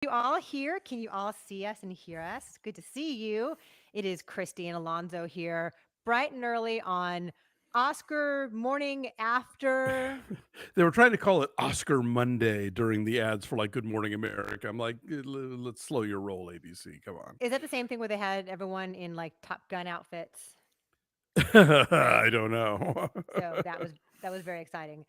You all here? Can you all see us and hear us? Good to see you. It is Christy and Alonzo here, bright and early on Oscar morning after. They were trying to call it Oscar Monday during the ads for like Good Morning America. I'm like, let's slow your roll, ABC. Come on. Is that the same thing where they had everyone in like Top Gun outfits? I don't know. So that was very exciting.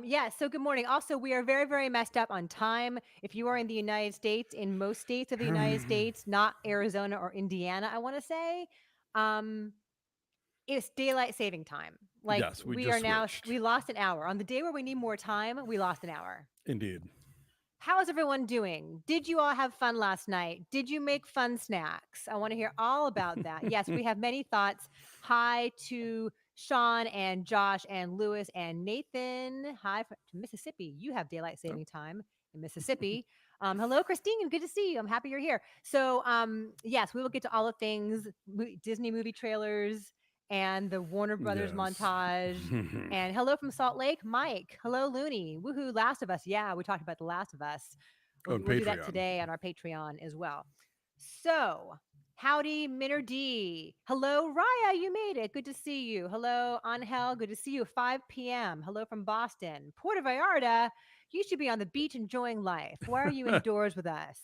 Yeah. So good morning. Also, we are very very messed up on time. If you are in the United States, in most states of the United States, not Arizona or Indiana, I want to say, um, it's daylight saving time. Like Yes, we we just are now, switched. we lost an hour. On the day where we need more time, we lost an hour. Indeed. How is everyone doing? Did you all have fun last night? Did you make fun snacks? I want to hear all about that. Yes, we have many thoughts. Hi to Sean and Josh and Lewis and Nathan. Hi to Mississippi. You have daylight Oh. saving time in Mississippi. Hello, Christine. Good to see you. I'm happy you're here. So, yes, we will get to all the things, Disney movie trailers and the Warner Brothers Yes. montage. And hello from Salt Lake, Mike. Hello, Looney. Woohoo, Last of Us. Yeah, we talked about The Last of Us. We'll, On we'll do that Patreon. today on our Patreon as well. So, howdy, Minner D. Hello, Raya. You made it. Good to see you. Hello, Angel. Good to see you. 5 p.m. Hello from Boston. Puerto Vallarta. You should be on the beach enjoying life. Why are you indoors with us?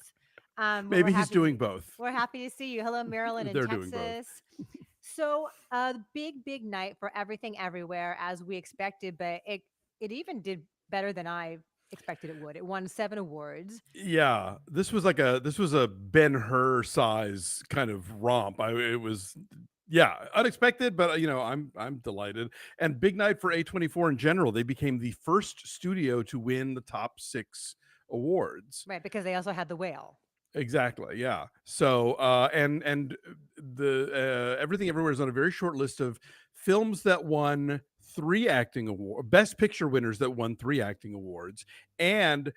But we're Maybe he's happy to doing see. both. We're happy to see you. Hello, Maryland and They're doing both. Texas. So, big, big night for Everything Everywhere as we expected, but it even did better than I expected it would. It won 7 awards. Yeah, this was a Ben Hur size kind of romp. It was yeah, unexpected, but I'm delighted. And big night for A24 in general. They became the first studio to win the top 6 awards. Right, because they also had The Whale. Exactly, yeah. So, and the Everything Everywhere is on a very short list of films that won 3 acting award best picture winners that won 3 acting awards, and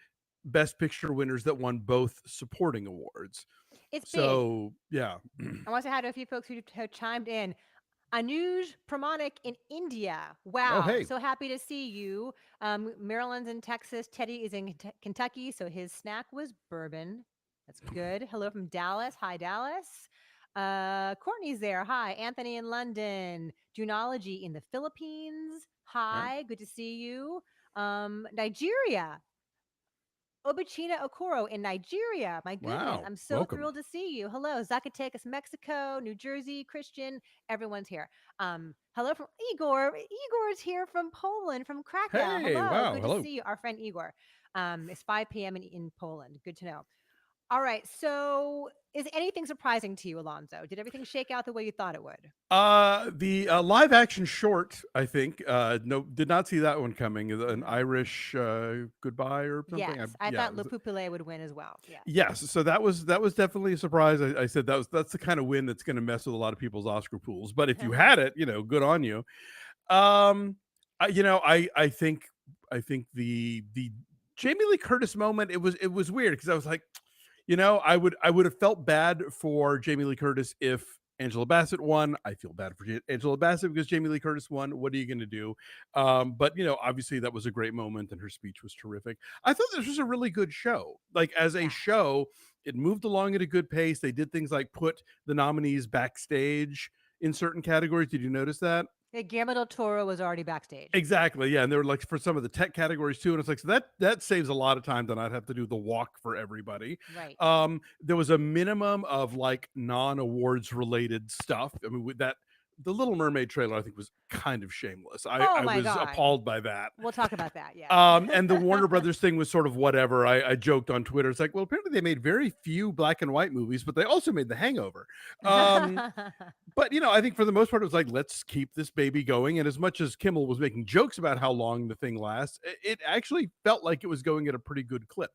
best picture winners that won both supporting awards. It's big. So, yeah. I want to say hi to a few folks who have chimed in. Anuj Pramanik in India. Oh, Wow. hey. So happy to see you. Maryland's in Texas. Teddy is in Kentucky. So his snack was bourbon. That's good. Hello from Dallas. Hi, Dallas. Courtney's there. Hi. Anthony in London. Junology in the Philippines. Wow. Hi. Good to see you. Nigeria. Obichina Okoro in Nigeria. My goodness, Wow. I'm so Welcome. thrilled to see you. Hello, Zacatecas, Mexico, New Jersey, Christian, everyone's here. Hello from Igor. Igor's here from Poland, from Krakow. Hey, Hello, wow. good to Hello. see you. Our friend Igor. It's 5 p.m. in Poland. Good to know. All right, so is anything surprising to you, Alonzo? Did everything shake out the way you thought it would? The live action short, I think, no, did not see that one coming. An Mhm. Irish goodbye or something. Yes, I Yeah, thought Le Pupile would win as well. Yes. yes. So that was definitely a surprise. I said that's the kind of win that's going to mess with a lot of people's Oscar pools. But if you had it, good on you. Um, I think the Jamie Lee Curtis moment, it was weird because I was like, I would have felt bad for Jamie Lee Curtis if Angela Bassett won. I feel bad for Angela Bassett because Jamie Lee Curtis won. What are you going to do? But obviously that was a great moment, and her speech was terrific. I thought this was a really good show. Like as a Yeah. show, it moved along at a good pace. They did things like put the nominees backstage in certain categories. Did you notice that? Yeah, Guillermo del Toro was already backstage. Exactly. Yeah, and they were like for some of the tech categories too, and it's like so that saves a lot of time to not have to do the walk for everybody. Right. There was a minimum of like non-awards related stuff. I mean, with that, the Little Mermaid trailer I think was kind of shameless. I Oh I my was God. appalled by that. We'll talk about that. Yes. And the Warner Brothers thing was sort of whatever. I joked on Twitter. It's like, well, apparently they made very few black and white movies, but they also made The Hangover. Um, but I think for the most part, it was like, let's keep this baby going. And as much as Kimmel was making jokes about how long the thing lasts, it actually felt like it was going at a pretty good clip.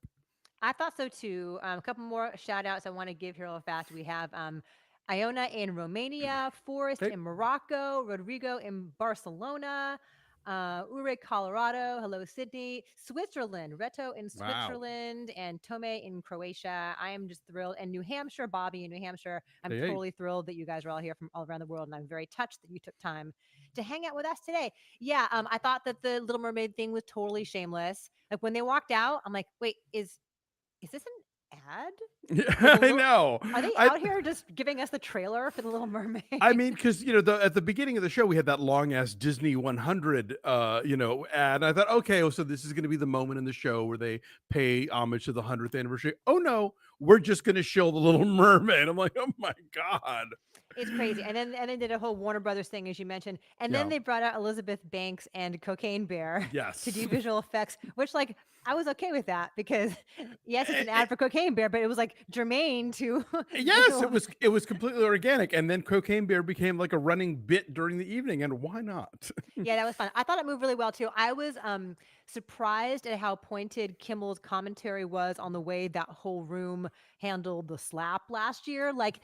I thought so too. A couple more shout outs I want to give here real fast. We have Iona in Romania, Forrest Okay. in Morocco, Rodrigo in Barcelona, Ure, Colorado. Hello, Sydney. Switzerland, Reto in Wow. Switzerland, and Tome in Croatia. I am just thrilled. And New Hampshire, Bobby in New Hampshire. I'm Hey, hey. totally thrilled that you guys are all here from all around the world. And I'm very touched that you took time to hang out with us today. Yeah, I thought that the Little Mermaid thing was totally shameless. Like when they walked out, I'm like, wait, is this an sad? Yeah, For the I little know. Are they I out here just giving us the trailer for The Little I Mermaid? mean, because at the beginning of the show, we had that long ass Disney 100, ad. And I thought, okay, so this is going to be the moment in the show where they pay homage to the 100th anniversary. Oh no, we're just going to show the Little Mermaid. I'm like, oh my god. It's crazy. And then did a whole Warner Brothers thing, as you mentioned. And then Yeah. they brought out Elizabeth Banks and Cocaine Bear to do Yes. visual effects, which like I was okay with that because yes, it's Eh, an eh, ad for Cocaine Bear, but it was like germane to yes, visual. it was completely organic, and then Cocaine Bear became like a running bit during the evening, and why not? Yeah, that was fun. I thought it moved really well too. I was surprised at how pointed Kimmel's commentary was on the way that whole room handled the slap last year. Like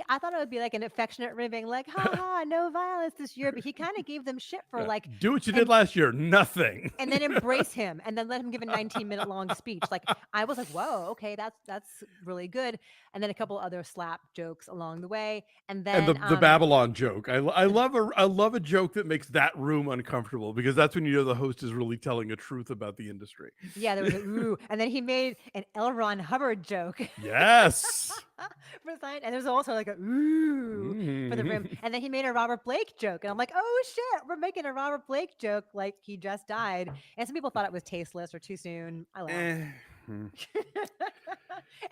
I thought it would be like an affectionate ribbing, like "ha ha, no violence this year," but he kind of gave them shit for like Do what you did and last year. Nothing. and then embrace him and then let him give a 19-minute long speech. Like I was like, whoa, okay, that's really good. And then a couple other slap jokes along the way. And And the then the Babylon joke. I love a joke that makes that room uncomfortable, because that's when you know the host is really telling a truth about the industry. yeah, there was a ooh, and then he made an L. Ron Hubbard joke Yes. for the sign, and there was also like a ooh for the rim, Mhm. and then he made a Robert Blake joke, and I'm like, oh shit, we're making a Robert Blake joke like he just died, and some people thought it was tasteless or too soon. I laughed. Eh, hmm.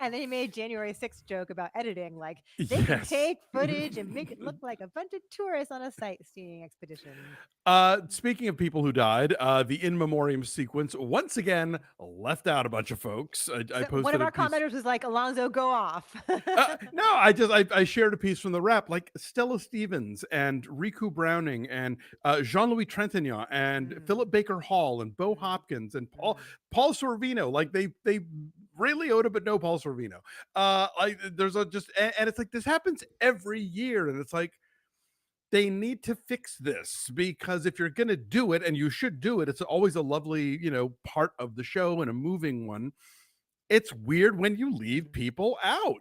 And then he made January 6th joke about editing, like they can Yes. take footage and make it look like a bunch of tourists on a sightseeing expedition. Speaking of people who died, the in memoriam sequence once again left out a bunch of folks. I So one of posted a our piece. commenters was like, Alonzo, go off. No, I shared a piece from the rap, like Stella Stevens and Riku Browning and Jean-Louis Trintignant and Mm, Philip Baker Hall and Bo mm, Hopkins and Paul mm. Paul Sorvino. Like they Ray Liotta, but no Paul Sorvino. Like there's a just and it's like this happens every year, and it's like they need to fix this, because if you're going to do it, and you should do it, it's always a lovely, part of the show and a moving one. It's weird when you leave people out,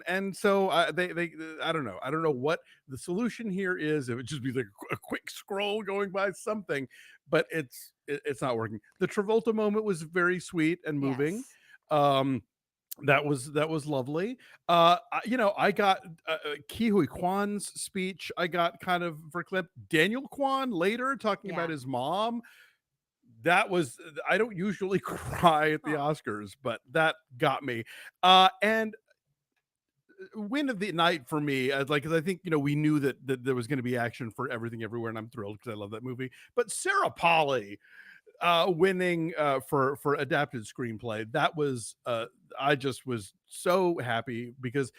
and so they I don't know what the solution here is. It would just be like a quick scroll going by something, but it's not working. The Travolta moment was very sweet and moving. Yes. Um, that was lovely. I got Ke Huy Quan's speech. I got kind of verklempt. Daniel Kwan later talking about Yeah. his mom. That was I don't usually cry at the Oh, Oscars, but that got me. And win of the night for me, like, because I think we knew that there was going to be action for Everything Everywhere, and I'm thrilled because I love that movie. But Sarah Polley winning for adapted screenplay, that was I just was so happy, because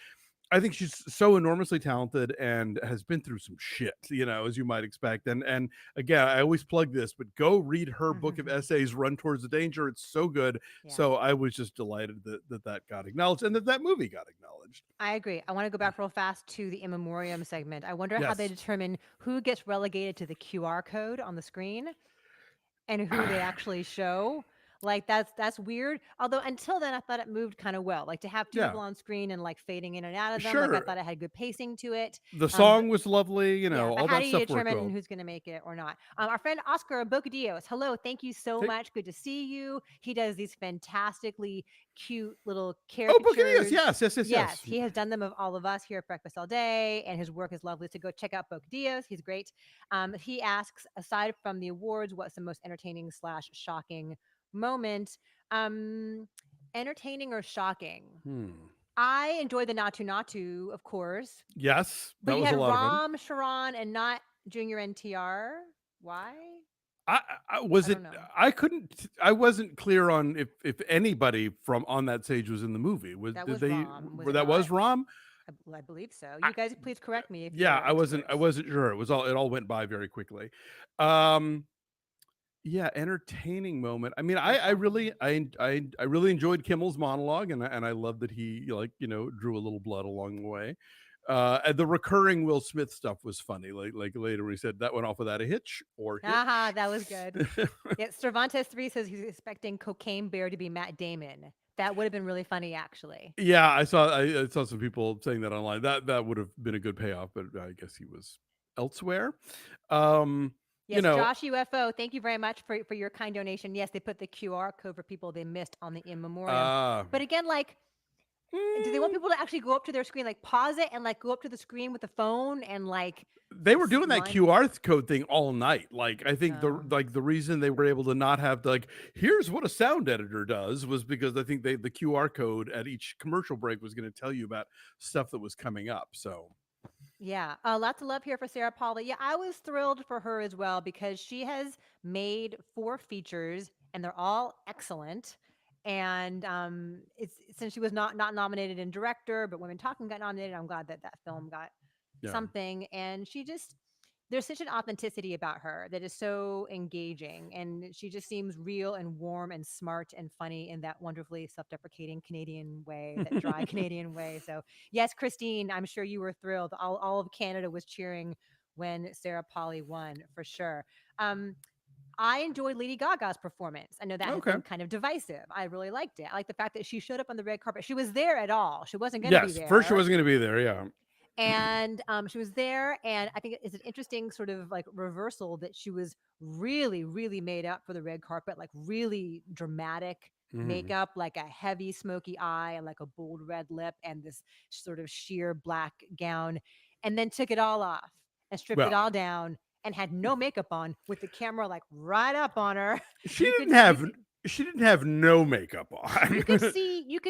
I think she's so enormously talented and has been through some shit, as you might expect. And again, I always plug this, but go read her book of essays, Run Towards the Danger. It's so good. yeah. So I was just delighted that got acknowledged, and that movie got acknowledged. I agree. I want to go back real fast to the in memoriam segment. I wonder how they Yes. determine who gets relegated to the QR code on the screen and who they actually show. Like that's weird. Although until then, I thought it moved kind of well. Like to have two Yeah, people on screen and like fading in and out of them. Like I sure. thought it had good pacing to it. The But song was lovely, yeah, but all how that do you stuff worked determine well. who's going to make it or not? Our friend Oscar Bocadillos, hello, thank you so Take, much. Good to see you. He does these fantastically cute little oh, Buccaneers. caricatures. Yes, yes, yes, Yes, yes. he has done them of all of us here at Breakfast All Day, and his work is lovely. So go check out Bocadillos. He's great. He asks, aside from the awards, what's the most entertaining slash shocking moment? Um, Entertaining or shocking? Hmm. I enjoyed the Natu Natu, of course, Yes, but that you was a had lot of fun. Ram Sharon and not Junior NTR. Why? I was I it. don't know. I couldn't. I wasn't clear on if anybody from on that stage was in the movie. Was That did was they? Ram, was Where it that not? was Rom? I believe so. I, You guys, please correct me if yeah, you're I wasn't. I experts. wasn't sure. It all went by very quickly. Um, yeah, entertaining moment. I mean, Or I shocking. really I really enjoyed Kimmel's monologue, and I love that he drew a little blood along the way. And the recurring Will Smith stuff was funny. Like later we said that went off without a hitch or Aha, hitch. that was good. Yeah, Cervantes 3 says he's expecting Cocaine Bear to be Matt Damon. That would have been really funny, actually. Yeah, I saw some people saying that online. That would have been a good payoff, but I guess he was elsewhere. Um, you Yes, know, Josh UFO, thank you very much for your kind donation. Yes, they put the QR code for people they missed on the in memoriam. uh But again, like Do they want Mm, people to actually go up to their screen, like pause it and like go up to the screen with the phone and like they were doing that line? QR code thing all night. Like, I think Oh, the reason they were able to not have the, like, here's what a sound editor does was because I think the QR code at each commercial break was going to tell you about stuff that was coming up. So yeah. Lots of love here for Sarah Polly. Yeah, I was thrilled for her as well because she has made 4 features and they're all excellent. And it's since she was not nominated in director, but Women Talking got nominated. I'm glad that that film got yeah, something. And she just there's such an authenticity about her that is so engaging, and she just seems real and warm and smart and funny in that wonderfully self-deprecating Canadian way, that dry Canadian way. So yes, Christine, I'm sure you were thrilled. All of Canada was cheering when Sarah Polly won for sure. um I enjoyed Lady Gaga's performance. I know that has okay, been kind of divisive. I really liked it. I like the fact that she showed up on the red carpet. She was there at all. She wasn't going to be yes, first she there, wasn't going to be there. Yeah, and she was there, and I think it's an interesting sort of like reversal that she was really made up for the red carpet, like really dramatic hmm, makeup, like a heavy smoky eye and like a bold red lip and this sort of sheer black gown, and then took it all off and stripped it well, all down and had no makeup on with the camera like right up on her. she you didn't could you have could she didn't have no makeup on. you could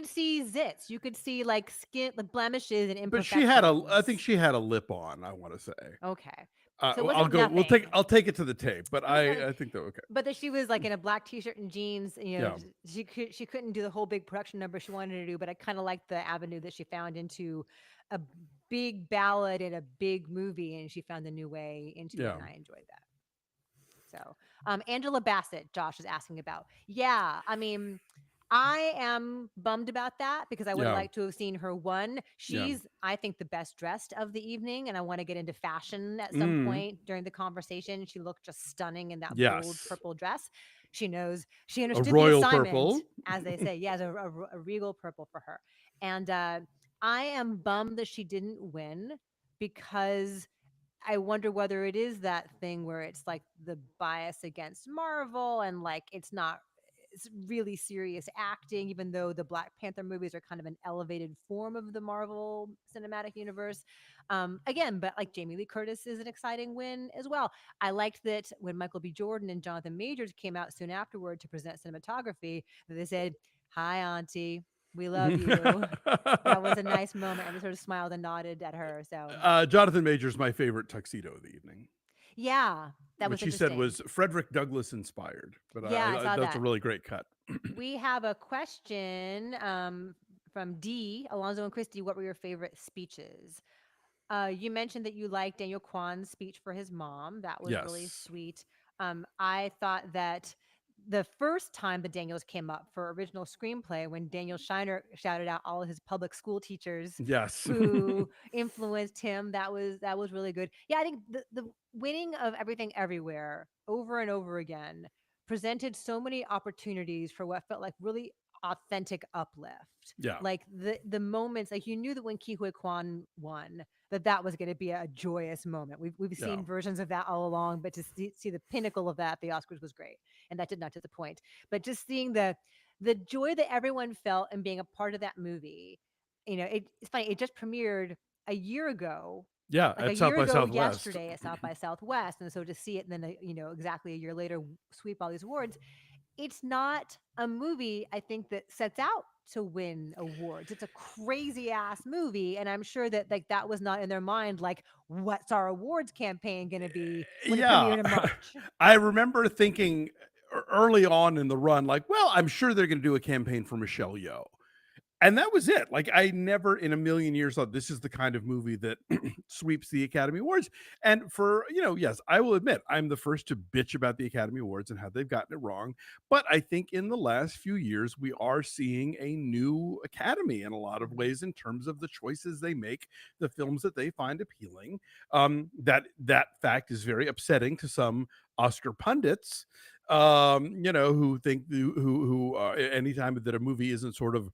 see zits, you could see like skin, like blemishes and But she had a I think imperfections. she had a lip on, I wanna say. Okay. So it Well, I'll wasn't go nothing. I'll take it to the tape, but It was nothing. I think that okay. But that she was like in a black t-shirt and jeans, Yeah. she couldn't do the whole big production number she wanted to do, but I kind of liked the avenue that she found into a big ballad in a big movie, and she found a new way into it, Yeah. and I enjoyed that. So, Angela Bassett, Josh is asking about. Yeah, I mean, I am bummed about that because I would have Yeah. liked to have seen her one. Yeah. She's, I think, the best dressed of the evening, and I want to get into fashion at some Mm. point during the conversation. She looked just stunning in that bold Yes. purple dress. She knows, she A understood the royal assignment, purple. as they say. Yeah, a regal purple for her. And I am bummed that she didn't win because I wonder whether it is that thing where it's like the bias against Marvel and like it's really serious acting, even though the Black Panther movies are kind of an elevated form of the Marvel cinematic universe. Again, but like Jamie Lee Curtis is an exciting win as well. I liked that when Michael B. Jordan and Jonathan Majors came out soon afterward to present cinematography, that they said, "Hi, Auntie, we love you." That was a nice moment, and they sort of smiled and nodded at her. So Jonathan Major's my favorite tuxedo of the evening, yeah, that was which he said interesting. was Frederick Douglass inspired, but Yeah, I saw that's a that. really great cut. We have a question from D. Alonzo and Christy, what were your favorite speeches? You mentioned that you liked Daniel Kwan's speech for his mom. That was really Yes. sweet. I thought that the first time the Daniels came up for original screenplay, when Daniel Shiner shouted out all of his public school teachers Yes. who influenced him, that was really good. Yeah, I think the winning of Everything Everywhere over and over again presented so many opportunities for what felt like really authentic uplift. Yeah. Like the moments, like you knew that when Ki Hui Kwan won, that was going to be a joyous moment. We've Yeah. seen versions of that all along, but to see the pinnacle of that at the Oscars was great, and that did not disappoint. But just seeing the joy that everyone felt and being a part of that movie, it's funny. It just premiered a year ago, Yeah, like a at South year by ago Southwest. yesterday at South by Southwest, and so to see it and then exactly a year later sweep all these awards, it's not a movie I think that sets out to win awards. It's a crazy ass movie, and I'm sure that like that was not in their mind. Like, what's our awards campaign going to be when it Yeah. premiered in March? I remember thinking early on in the run, like, well, I'm sure they're going to do a campaign for Michelle Yeoh. And that was it. Like, I never in a million years thought this is the kind of movie that sweeps the Academy Awards. And for, yes, I will admit, I'm the first to bitch about the Academy Awards and how they've gotten it wrong. But I think in the last few years, we are seeing a new Academy in a lot of Mhm. ways in terms of the choices they make, the films that they find appealing. That fact is very upsetting to some Oscar pundits, who think, anytime that a movie isn't sort of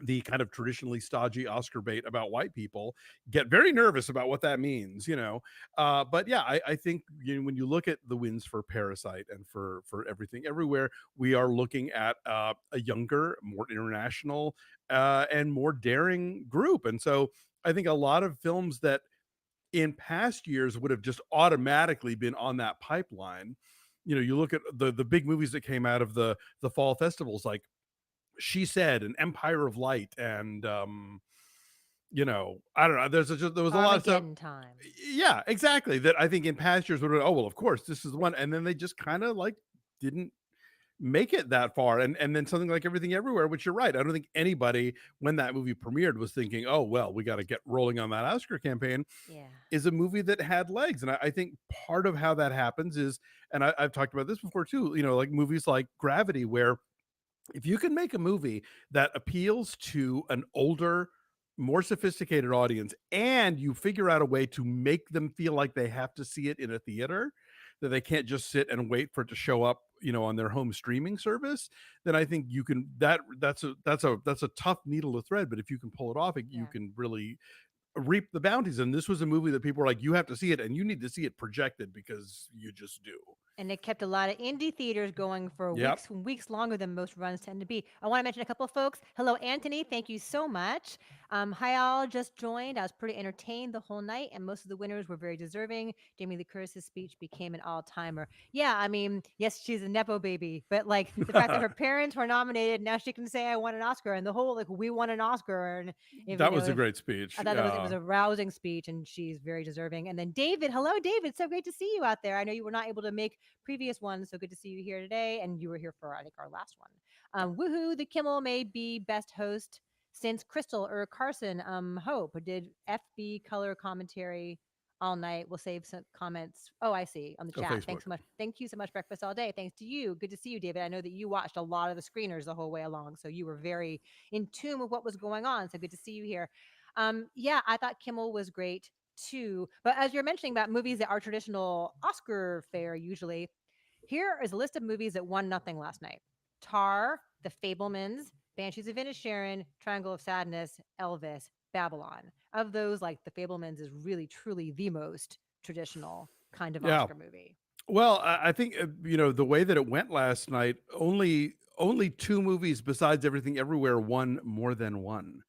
the kind of traditionally stodgy Oscar bait about white people get very nervous about what that means, you know. But yeah, I think, you know, when you look at the wins for Parasite and for Everything Everywhere, we are looking at a younger, more international, and more daring group. And so I think a lot of films that in past years would have just automatically been on that pipeline. You know, you look at the big movies that came out of the fall festivals, like She Said and Empire of Light, and you know, I don't know. There was a lot of stuff. Armageddon time. Yeah, exactly. That I think in past years would have, oh well, of course this is the one, and then they just kind of like didn't make it that far. And then something like Everything Everywhere, which you're right, I don't think anybody when that movie premiered was thinking, oh well, we got to get rolling on that Oscar campaign. Yeah. Is a movie that had legs, and I think part of how that happens is, and I've talked about this before too, you know, like movies like Gravity, where if you can make a movie that appeals to an older, more sophisticated audience, and you figure out a way to make them feel like they have to see it in a theater, that they can't just sit and wait for it to show up, you know, on their home streaming service, then I think you can, that's a tough needle to thread, but if you can pull it off, you Yeah. can really reap the bounties. And this was a movie that people were like, you have to see it, and you need to see it projected because you just do. And it kept a lot of indie theaters going for Yep. weeks longer than most runs tend to be. I want to mention a couple of folks. Hello, Anthony. Thank you so much. Hi, all just joined. I was pretty entertained the whole night, and most of the winners were very deserving. Jamie Lee Curtis's speech became an all-timer. Yeah, I mean, yes, she's a nepo baby, but like the fact that her parents were nominated, now she can say I won an Oscar, and the whole like we won an Oscar, and if you That know was a if great speech. I thought that was it was Yeah. a rousing speech, and she's very deserving. And then David, hello, David. So great to see you out there. I know you were not able to make previous ones, so good to see you here today. And you were here for I think our last one. Woohoo! The Kimmel may be best host since Crystal or Carson. Hope did FB color commentary all night. We'll save some comments. Oh, I see on the Oh, chat. Facebook. Thanks so much. Thank you so much. Breakfast all day. Thanks to you. Good to see you, David. I know that you watched a lot of the screeners the whole way along, so you were very in tune with what was going on. So good to see you here. Yeah, I thought Kimmel was great too. But as you're mentioning about movies that are traditional Oscar fare, usually, here is a list of movies that won nothing last night: Tar, The Fablemans, Banshees of Inisherin, Triangle of Sadness, Elvis, Babylon. Of those, like The Fablemans is really truly the most traditional kind of Yeah. Oscar movie. Well, I think you know, the way that it went last night. Only two movies besides Everything Everywhere won more than one.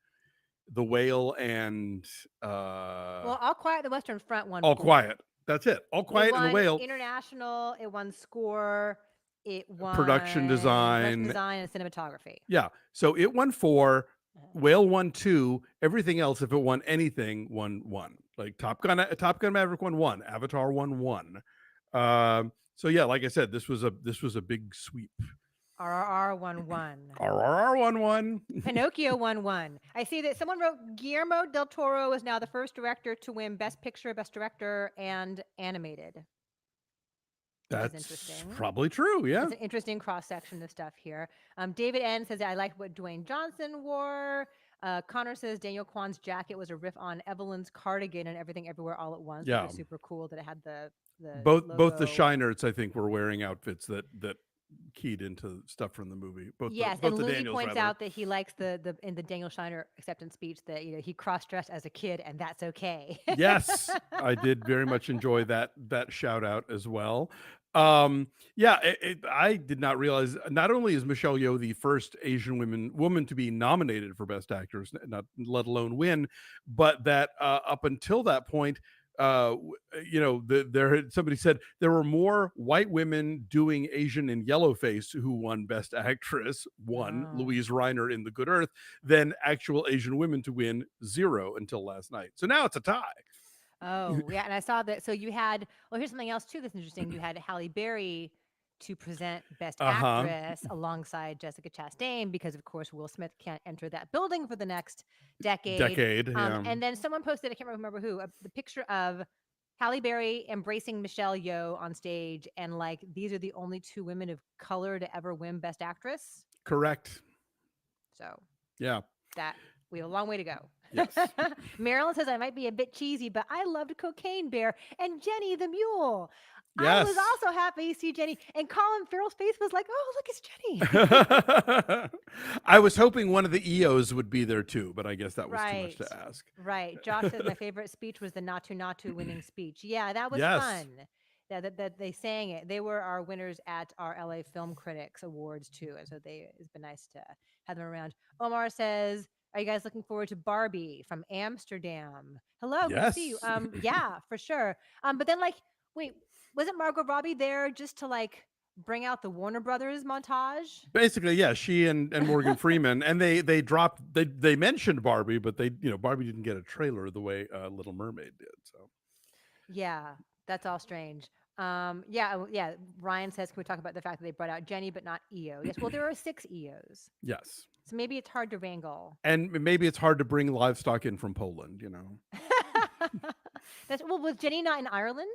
The Whale and Well, All Quiet on the Western Front won All four. Quiet. That's it. All It Quiet and The won Whale. international, it won score, it Production won production design. design and cinematography. Yeah. So it won four. Uh-huh. Whale won two. Everything else, if it won anything, won one. Like Top Gun Maverick won one. Avatar won one. So yeah, like I said, this was a big sweep. RRR won one. RRR won one. Pinocchio won one. I see that someone wrote Guillermo del Toro is now the first director to win Best Picture, Best Director, and Animated. Which is That's interesting. probably true. Yeah. It's an interesting cross section of stuff here. David N says, I liked what Dwayne Johnson wore. Connor says Daniel Kwan's jacket was a riff on Evelyn's cardigan and Everything Everywhere All at Once. Yeah. Which is super cool that it had the Both the logo. Shiners, I think, were wearing outfits that keyed into stuff from the movie. Yes, both and the Louis Daniels, points rather. out that he likes the in the Daniel Shiner acceptance speech that he cross dressed as a kid and that's okay. Yes, I did very much enjoy that shout out as well. Yeah, I did not realize. Not only is Michelle Yeoh the first Asian woman to be nominated for Best Actress, not let alone win, but that up until that point, you know, somebody said there were more white women doing Asian in Yellowface who won Best Actress, one Oh. Louise Reiner in The Good Earth, than actual Asian women to win, zero until last night. So now it's a tie. Oh, yeah, and I saw that. So you had, well, here's something else too that's interesting. You had Halle Berry to present Best Actress alongside Jessica Chastain because, of course, Will Smith can't enter that building for the next decade. Yeah. And then someone posted, I can't remember who, the picture of Halle Berry embracing Michelle Yeoh on stage, and like these are the only two women of color to ever win Best Actress. Correct. So Yeah. that we have a long way to go. Yes. Marilyn says I might be a bit cheesy, but I loved Cocaine Bear and Jenny the Mule. I was Yes. also happy to see Jenny, and Colin Farrell's face was like, "Oh, look, it's Jenny." I was hoping one of the EOs would be there too, but I guess that was too much Right. to ask. Right. Josh says my favorite speech was the Natu Natu winning speech. Yeah, that was Yes. fun. That they sang it. They were our winners at our LA Film Critics Awards too, and so it's been nice to have them around. Omar says, "Are you guys looking forward to Barbie from Amsterdam?" Hello, good to see you. Yes. Yeah, for sure. But then like, wait, wasn't Margot Robbie there just to like bring out the Warner Brothers montage? Basically, yeah, she and Morgan Freeman, and they dropped they mentioned Barbie, but Barbie didn't get a trailer the way Little Mermaid did. So Yeah, that's all strange. Yeah, yeah. Ryan says, can we talk about the fact that they brought out Jenny but not EO? Yes, well, there are 6 EOs, yes, so maybe it's hard to wrangle. and maybe it's hard to bring livestock in from Poland. That's well, was Jenny not in Ireland?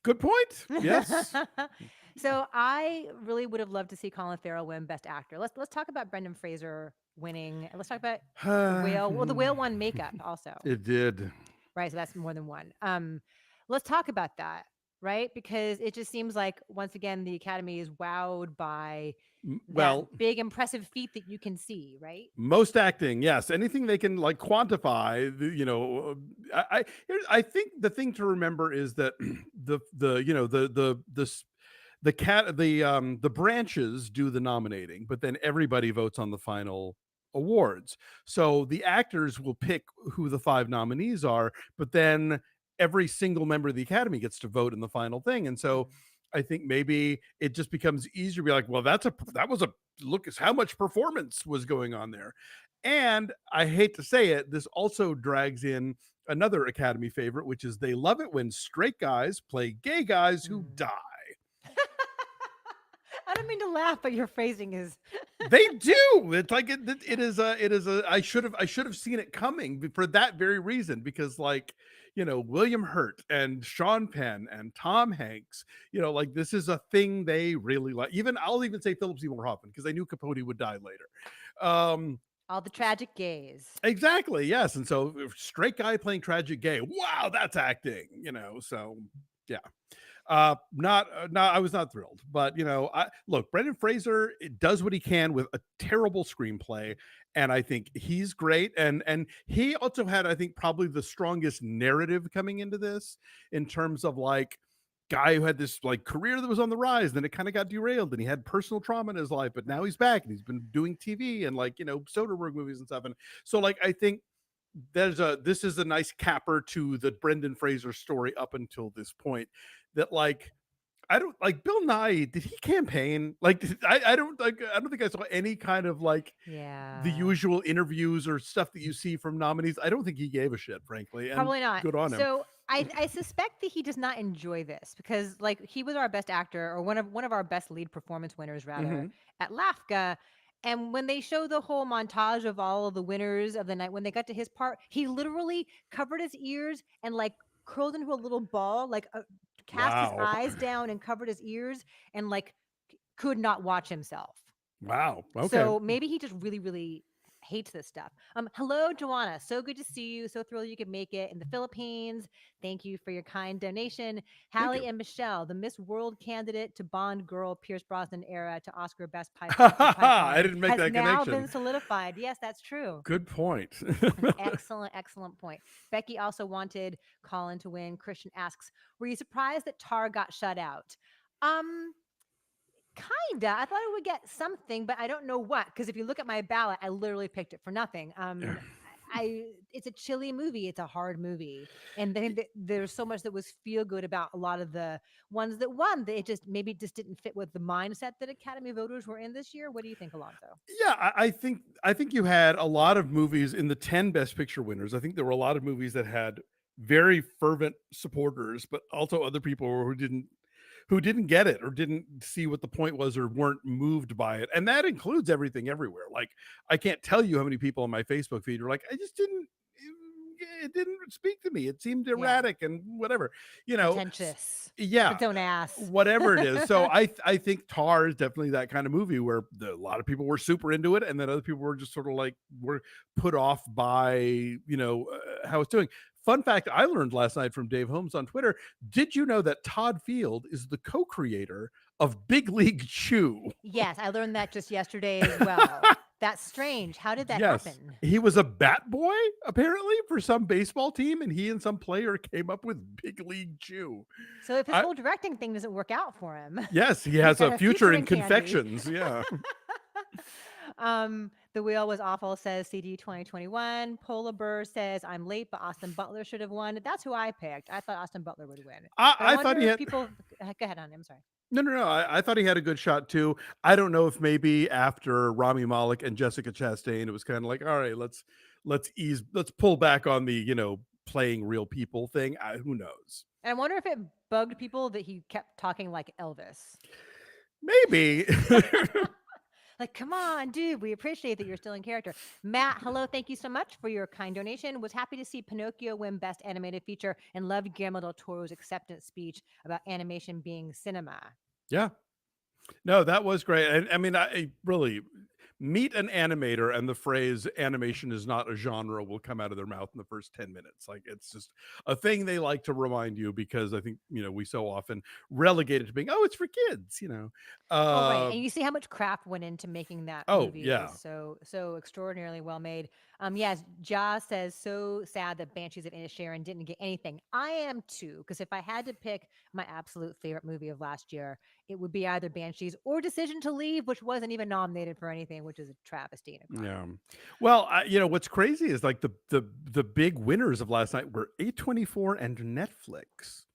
Good point. Yes. So I really would have loved to see Colin Farrell win Best Actor. Let's talk about Brendan Fraser winning. And let's talk about the whale. Well, the whale won makeup also. It did. Right, so that's more than one. Let's talk about that, right? Because it just seems like once again the Academy is wowed by that Well, big impressive feat that you can see, right? most acting, yes. Anything they can like quantify, I think the thing to remember is that the branches do the nominating, but then everybody votes on the final awards. So the actors will pick who the 5 nominees are, but then every single member of the Academy gets to vote in the final thing. And so I think maybe it just becomes easier to be like, well, that was a look at how much performance was going on there. And I hate to say it, this also drags in another Academy favorite, which is they love it when straight guys play gay guys who Mm. die. I don't mean to laugh, but your phrasing is They do. It's like it is a I should have seen it coming for that very reason, because William Hurt and Sean Penn and Tom Hanks, like this is a thing they really like. I'll even say Philip Seymour Hoffman, because I knew Capote would die later. all the tragic gays. Exactly, yes. And so straight guy playing tragic gay. Wow, that's acting. So yeah. Not I was not thrilled, but I look, Brendan Fraser does what he can with a terrible screenplay, and I think he's great. And he also had, I think, probably the strongest narrative coming into this, in terms of like guy who had this like career that was on the rise, then it kind of got derailed, and he had personal trauma in his life, but now he's back and he's been doing TV and Soderbergh movies and stuff. And so like I think this is a nice capper to the Brendan Fraser story up until this point. That like I don't like Bill Nye. Did he campaign? I don't think I saw any kind of like the Yeah. usual interviews or stuff that you see from nominees. I don't think he gave a shit, frankly. And Probably not. good on him. So I suspect that he does not enjoy this because like he was our best actor or one of our best lead performance winners rather Mhm. at LAFCA. And when they show the whole montage of all of the winners of the night, when they got to his part, he literally covered his ears and like curled into a little ball, like cast his Wow. eyes down and covered his ears and like could not watch himself. Wow. Okay. So maybe he just really, really hates this stuff. Hello, Joanna. So good to see you. So thrilled you could make it in the Philippines. Thank you for your kind donation. Thank Hallie you. and Michelle, the Miss World candidate to Bond girl Pierce Brosnan era to Oscar best I pipeline didn't make has that now connection. been solidified. Yes, that's true. Good point. An excellent, excellent point. Becky also wanted Colin to win. Christian asks, were you surprised that Tar got shut out? Um, Kinda. I thought it would get something, but I don't know what. Because if you look at my ballot, I literally picked it for nothing. It's a chilly movie. It's a hard movie, and then there's so much that was feel good about a lot of the ones that won. That it just maybe just didn't fit with the mindset that Academy voters were in this year. What do you think, Alonso? Yeah, I think you had a lot of movies in the 10 Best Picture winners. I think there were a lot of movies that had very fervent supporters, but also other people who didn't get it or didn't see what the point was or weren't moved by it. And that includes Everything Everywhere. Like I can't tell you how many people on my Facebook feed are like, I just didn't it didn't speak to me. It seemed Yeah, erratic and whatever. pretentious, Yeah, but don't ask. whatever it is. So I think Tar is definitely that kind of movie where a lot of people were super into it, and then other people were just sort of like were put off by how it's doing. Fun fact I learned last night from Dave Holmes on Twitter. Did you know that Todd Field is the co-creator of Big League Chew? Yes, I learned that just yesterday as well. That's strange. How did that Yes. happen? He was a bat boy, apparently, for some baseball team, and he and some player came up with Big League Chew. So if his I whole directing thing doesn't work out for him, Yes, he he's has got a a future future in in candy. confections, yeah. The wheel was awful, says CD 2021. Polar Burr says, I'm late, but Austin Butler should have won. That's who I picked. I thought Austin Butler would win. But I I thought wonder he if had people. Go ahead, on. I'm sorry. no. I thought he had a good shot too. I don't know if maybe after Rami Malek and Jessica Chastain, it was kind of like, all right, let's pull back on the playing real people thing. Who knows? And I wonder if it bugged people that he kept talking like Elvis. Maybe. Like, come on, dude. We appreciate that you're still in character. Matt, hello. Thank you so much for your kind donation. Was happy to see Pinocchio win Best Animated Feature and loved Guillermo del Toro's acceptance speech about animation being cinema. Yeah. No, that was great. And I mean, I really meet an animator and the phrase animation is not a genre will come out of their mouth in the first 10 minutes. Like it's just a thing they like to remind you because I think, we so often relegate it to being, oh, it's for kids. Oh, right. Uh, And you see how much craft went into making that oh, movie. It yeah. was so extraordinarily well made. Yes, Ja says so sad that Banshees of Inisherin didn't get anything. I am too, because if I had to pick my absolute favorite movie of last year, it would be either Banshees or Decision to Leave, which wasn't even nominated for anything, which is a travesty and a crime. Yeah. Well, what's crazy is like the big winners of last night were A24 and Netflix.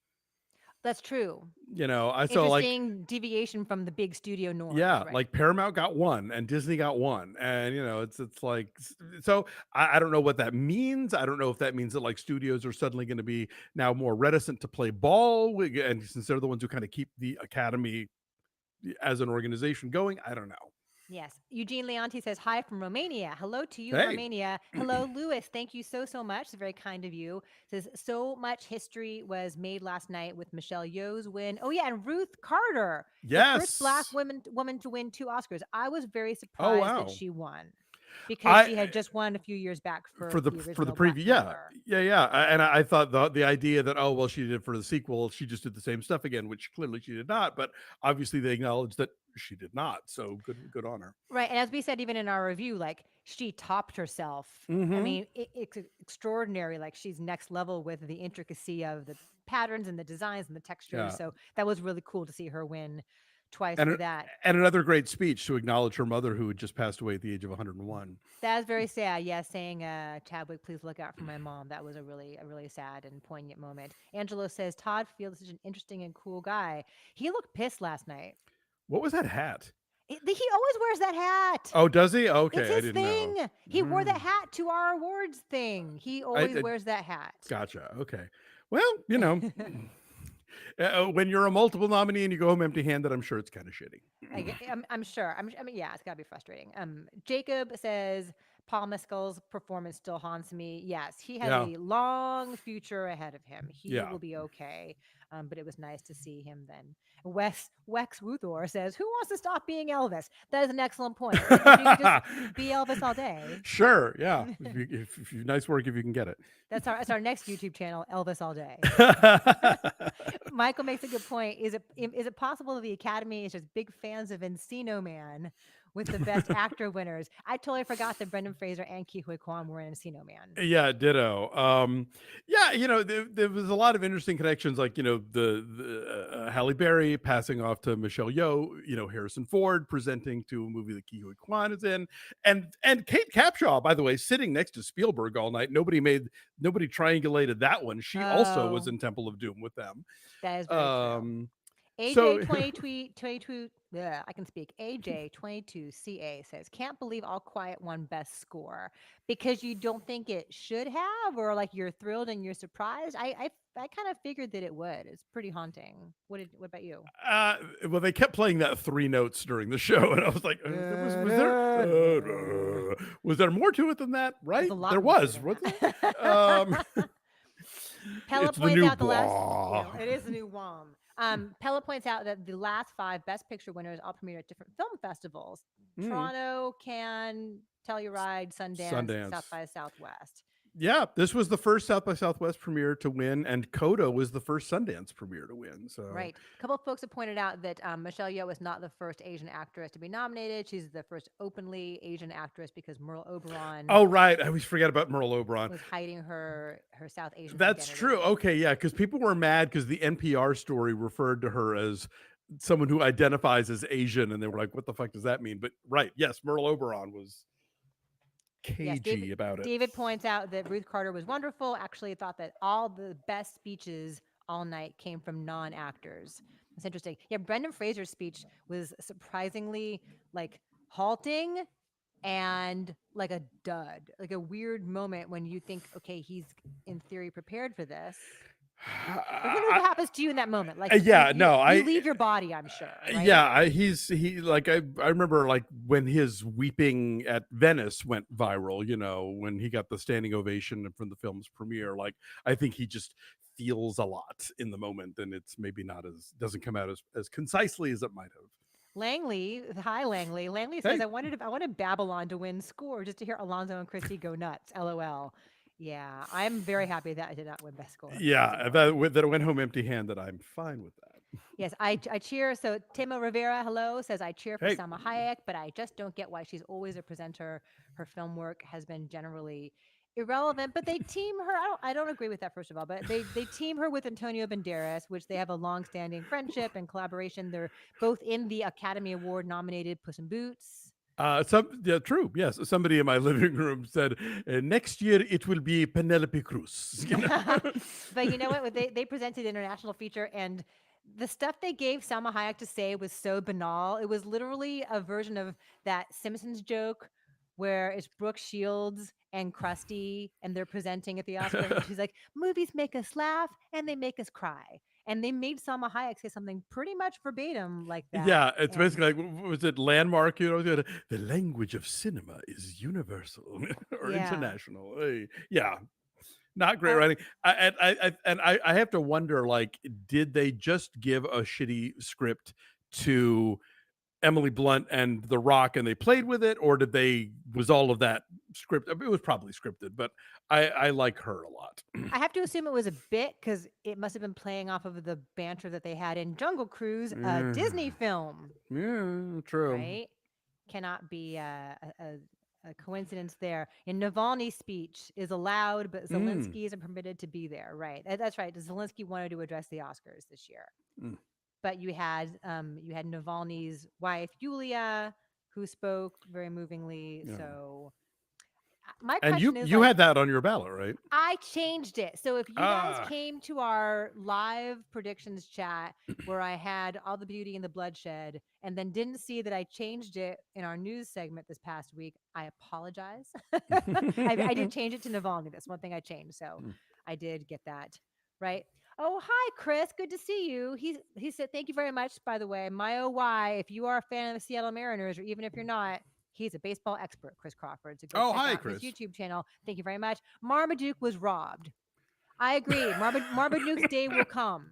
That's true. I saw like Interesting deviation from the big studio norms. yeah, Right. like Paramount got one and Disney got one, and it's like so. I don't know what that means. I don't know if that means that like studios are suddenly going to be now more reticent to play ball, and since they're the ones who kind of keep the Academy as an organization going, I don't know. Yes. Eugene Leonti says, hi from Romania. Hello to you, Hey. Romania. Hello, Lewis. Thank you so much. It's very kind of you. Says, so much history was made last night with Michelle Yeoh's win. Oh, yeah. And Ruth Carter, the first Black Yes. woman to win 2 Oscars. I was very Oh, surprised wow. that she won because she had just won a few years back for the original Black preview. Panther. Yeah. And I thought the idea that, oh well, she did it for the sequel, she just did the same stuff again, which clearly she did not. But obviously they acknowledged that she did not. So good on her. Right. And as we said, even in our review, like she topped herself. I Mhm. mean, it's extraordinary. Like she's next level with the intricacy of the patterns and the designs and the textures. Yeah. So that was really cool to see her win twice And for that. and another great speech to acknowledge her mother, who had just passed away at the age of 101. That is very sad. Yeah, saying Chadwick, please look out for my mom. That was a really sad and poignant moment. Angelo says Todd Field is such an interesting and cool guy. He looked pissed last night. What was that hat? He always wears that hat. Oh, does he? Okay, It's I his didn't thing. know. He wore that hat to our awards thing. He always wears that hat. Gotcha. Okay. Well, when you're a multiple nominee and you go home empty-handed, I'm sure it's kind of shitty. I'm sure. I mean, yeah, it's got to be frustrating. Jacob says Paul Mescal's performance still haunts me. Yes, he has a long future ahead of him. He will be okay. But it was nice to see him then. Wex Luthor says, "Who wants to stop being Elvis?" That is an excellent point. You could just be Elvis all day. Sure. Yeah. if you nice work if you can get it. That's our next YouTube channel, Elvis All Day. Michael makes a good point. Is it possible that the Academy is just big fans of Encino Man with the Best Actor winners? I totally forgot that Brendan Fraser and Ke Huy Quan were in Encino Man. Yeah, ditto. Yeah, there was a lot of interesting connections, like the Halle Berry passing off to Michelle Yeoh, Harrison Ford presenting to a movie that Ke Huy Quan is in, and Kate Capshaw, by the way, sitting next to Spielberg all night. Nobody triangulated that one. She also was in Temple of Doom with them. That is very true. So AJ22, yeah, I can speak. AJ22CA says, can't believe All Quiet won Best Score because you don't think it should have, or like you're thrilled and you're surprised. I kind of figured that it would. It's pretty haunting. What about you? Well, they kept playing that 3 notes during the show, and I was like, was there more to it than that? Right? There was. Pella It's the points new out the last. blah. It is the new WOM. Pella points out that the last 5 Best Picture winners all premiered at different film festivals: Toronto, Cannes, Telluride, Sundance, South by Southwest. Yeah, this was the first South by Southwest premiere to win, and Coda was the first Sundance premiere to win. So Right. A couple of folks have pointed out that Michelle Yeoh was not the first Asian actress to be nominated. She's the first openly Asian actress because Merle Oberon oh right, I always forget about Merle Oberon. was hiding her South Asian That's true. identity. Okay, yeah, because people were mad because the NPR story referred to her as someone who identifies as Asian, and they were like, "What the fuck does that mean?" But right, yes, Merle Oberon was Yes, cagey about it. David points out that Ruth Carter was wonderful. Actually, thought that all the best speeches all night came from non-actors. It's interesting. Yeah, Brendan Fraser's speech was surprisingly like halting and like a dud, like a weird moment when you think, okay, he's in theory prepared for this. I wonder what happens to you in that moment. Like Yeah, no, you leave your body, I'm sure, right? yeah, he like I remember like when his weeping at Venice went viral, you know, when he got the standing ovation from the film's premiere. Like I think he just feels a lot in the moment, and it's maybe not as doesn't come out as concisely as it might have. Langley, hi Langley. Langley says, Hey, I wanted Babylon to win score just to hear Alonzo and Christy go nuts. LOL. Yeah, I'm very happy that I did not win best score. That's yeah, important. that it went home empty-handed. I'm fine with that. Yes, I cheer. So Timo Rivera, hello, says I cheer for Hey, Salma Hayek, but I just don't get why she's always a presenter. Her film work has been generally irrelevant, but they team her. I don't agree with that first of all, but they team her with Antonio Banderas, which they have a long-standing friendship and collaboration. They're both in the Academy Award nominated Puss in Boots. some yeah, true. Yes, somebody in my living room said next year it will be Penelope Cruz. You know? But you know what? They presented international feature, and the stuff they gave Salma Hayek to say was so banal. It was literally a version of that Simpsons joke where it's Brooke Shields and Krusty, and they're presenting at the Oscars, and she's like, "Movies make us laugh and they make us cry." And they made Salma Hayek say something pretty much verbatim like that. Yeah, it's And basically like was it landmark? You know, the language of cinema is universal or yeah. international. Yeah, not great Oh, writing. I have to wonder, like, did they just give a shitty script to Emily Blunt and The Rock, and they played with it, or did they was all of that script? It was probably scripted, but I like her a lot. I have to assume it was a bit because it must have been playing off of the banter that they had in Jungle Cruise, a Yeah, Disney film, yeah, true. right? Cannot be a coincidence there. In Navalny's speech is allowed, but Mm, Zelensky isn't permitted to be there, right? That's right. Zelensky wanted to address the Oscars this year, mm. but you had Navalny's wife Yulia who spoke very movingly. Yeah. So my And question is you like, had that on your ballot, right? I changed it. So if you guys Ah. came to our live predictions chat where I had all the beauty and the bloodshed and then didn't see that I changed it in our news segment this past week, I apologize. I did change it to Navalny. That's one thing I changed. So Mm. I did get that right. Oh, hi, Chris. Good to see you. He said, thank you very much, by the way. My OY, if you are a fan of the Seattle Mariners, or even if you're not, he's a baseball expert, Chris Crawford. So go Oh, check hi, out his Chris. YouTube channel. Thank you very much. Marmaduke was robbed. I agree. Marmaduke's day will come.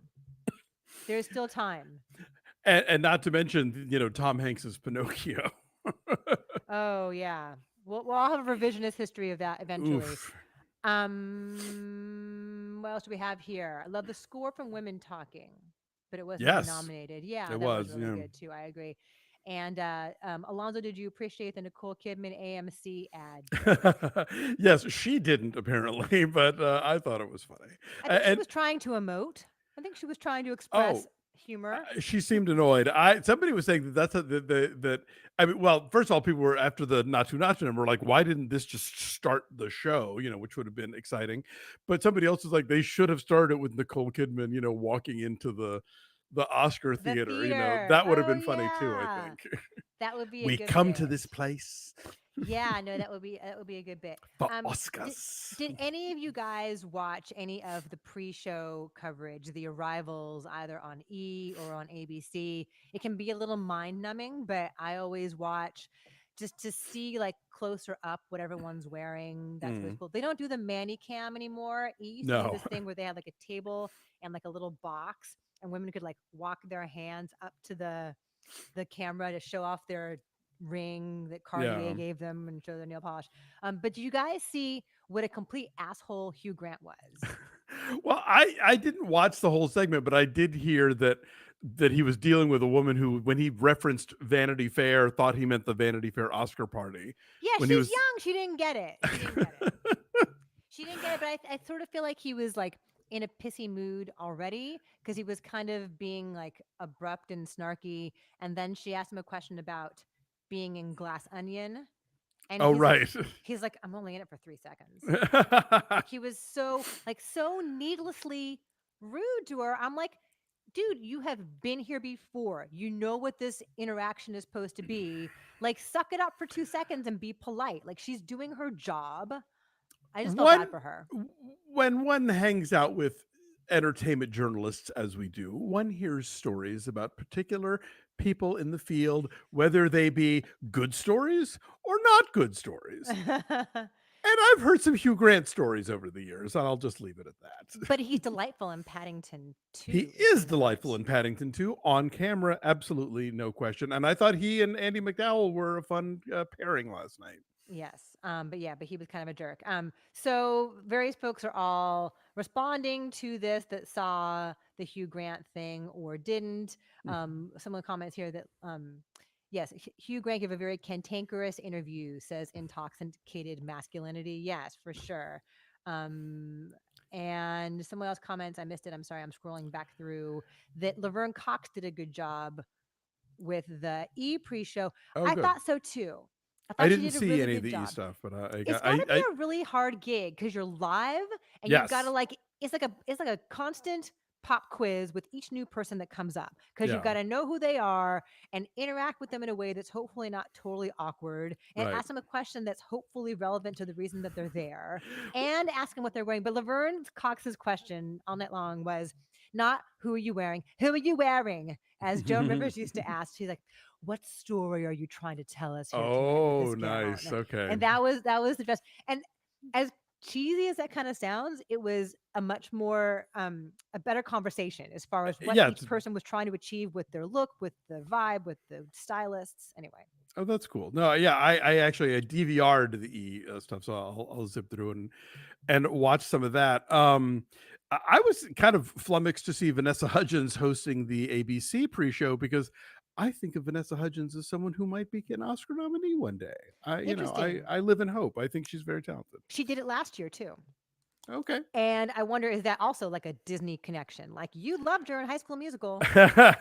There's still time. And not to mention, you know, Tom Hanks's Pinocchio. Oh yeah. We'll all have a revisionist history of that eventually. Oof. What else do we have here? I love the score from Women Talking, but it wasn't even Yes, nominated. Yeah, it that was was. really good too. I agree. And Alonzo, did you appreciate the Nicole Kidman AMC ad joke? Yeah. Yes, she didn't apparently, but I thought it was funny. I think she And was trying to emote. I think she was trying to express oh, humor. she seemed annoyed. Somebody was saying that that's that. I mean, well, first of all, people were after the Natu Natu and were like, why didn't this just start the show? You know, which would have been exciting. But somebody else was like, they should have started with Nicole Kidman, you know, walking into the Oscar The theater. You know, theater. that would have Oh been funny too. I yeah. think That would be a we good come to bit. this place Yeah, no, that would be a good bit. for Did Oscars. did any of you guys watch any of the pre-show coverage, the arrivals, either on E or on ABC? It can be a little mind-numbing, but I always watch just to see like closer up what everyone's wearing. That's always Mm, cool. They don't do the manny cam anymore. E used to do no. this thing where they had like a table and like a little box, and women could like walk their hands up to the camera to show off their ring that Cartier Yeah. gave them and show their nail polish. But do you guys see what a complete asshole Hugh Grant was. Well, I didn't watch the whole segment, but I did hear that he was dealing with a woman who, when he referenced Vanity Fair, thought he meant the Vanity Fair Oscar party Yeah, when he she's was. young. She didn't get it. She didn't get it. She didn't get it, but I sort of feel like he was like in a pissy mood already because he was kind of being like abrupt and snarky. And then she asked him a question about being in Glass Onion, and Oh, right. he's like, I'm only in it for 3 seconds. Like he was so needlessly rude to her. I'm like, dude, you have been here before. You know what this interaction is supposed to be. Like, suck it up for 2 seconds and be polite. Like, she's doing her job. I just felt one bad for her. when one hangs out with entertainment journalists as we do, one hears stories about particular people in the field, whether they be good stories or not good stories. And I've heard some Hugh Grant stories over the years, and I'll just leave it at that. But he's delightful in Paddington He too. is delightful in Paddington too, on camera, absolutely no question. And I thought he and Andy McDowell were a fun pairing last night. Yes. But he was kind of a jerk. So various folks are all responding to this that saw the Hugh Grant thing or didn't. Someone comments here that yes, Hugh Grant gave a very cantankerous interview, says intoxicated masculinity. Yes, for sure. And someone else comments, I missed it. I'm sorry, I'm scrolling back through that Laverne Cox did a good job with the E pre-show. Oh, I good. thought so too. I I thought she didn't did a see really any of good the E job. stuff, but It's got to be a really hard gig because you're live and you've got yes, to like it's like a constant pop quiz with each new person that comes up because you've yeah, got to know who they are and interact with them in a way that's hopefully not totally awkward and right. ask them a question that's hopefully relevant to the reason that they're there and ask them what they're wearing. But Laverne Cox's question all night long was not who are you wearing, who are you wearing, as Joan Rivers used to ask. She's like, what story are you trying to tell us here tonight with Oh, this gown? nice. Okay. And that was the best. And as cheesy as that kind of sounds, it was a much more a better conversation as far as what Yeah. each person was trying to achieve with their look, with the vibe, with the stylists. Anyway, Oh, that's cool. No, yeah, I actually I DVR'd the E stuff, so I'll zip through and watch some of that. I was kind of flummoxed to see Vanessa Hudgens hosting the ABC pre-show because I think of Vanessa Hudgens as someone who might be an Oscar nominee one day. interesting. I live in hope. I think she's very talented. She did it last year too. Okay. And I wonder, is that also like a Disney connection? Like you loved her in High School Musical.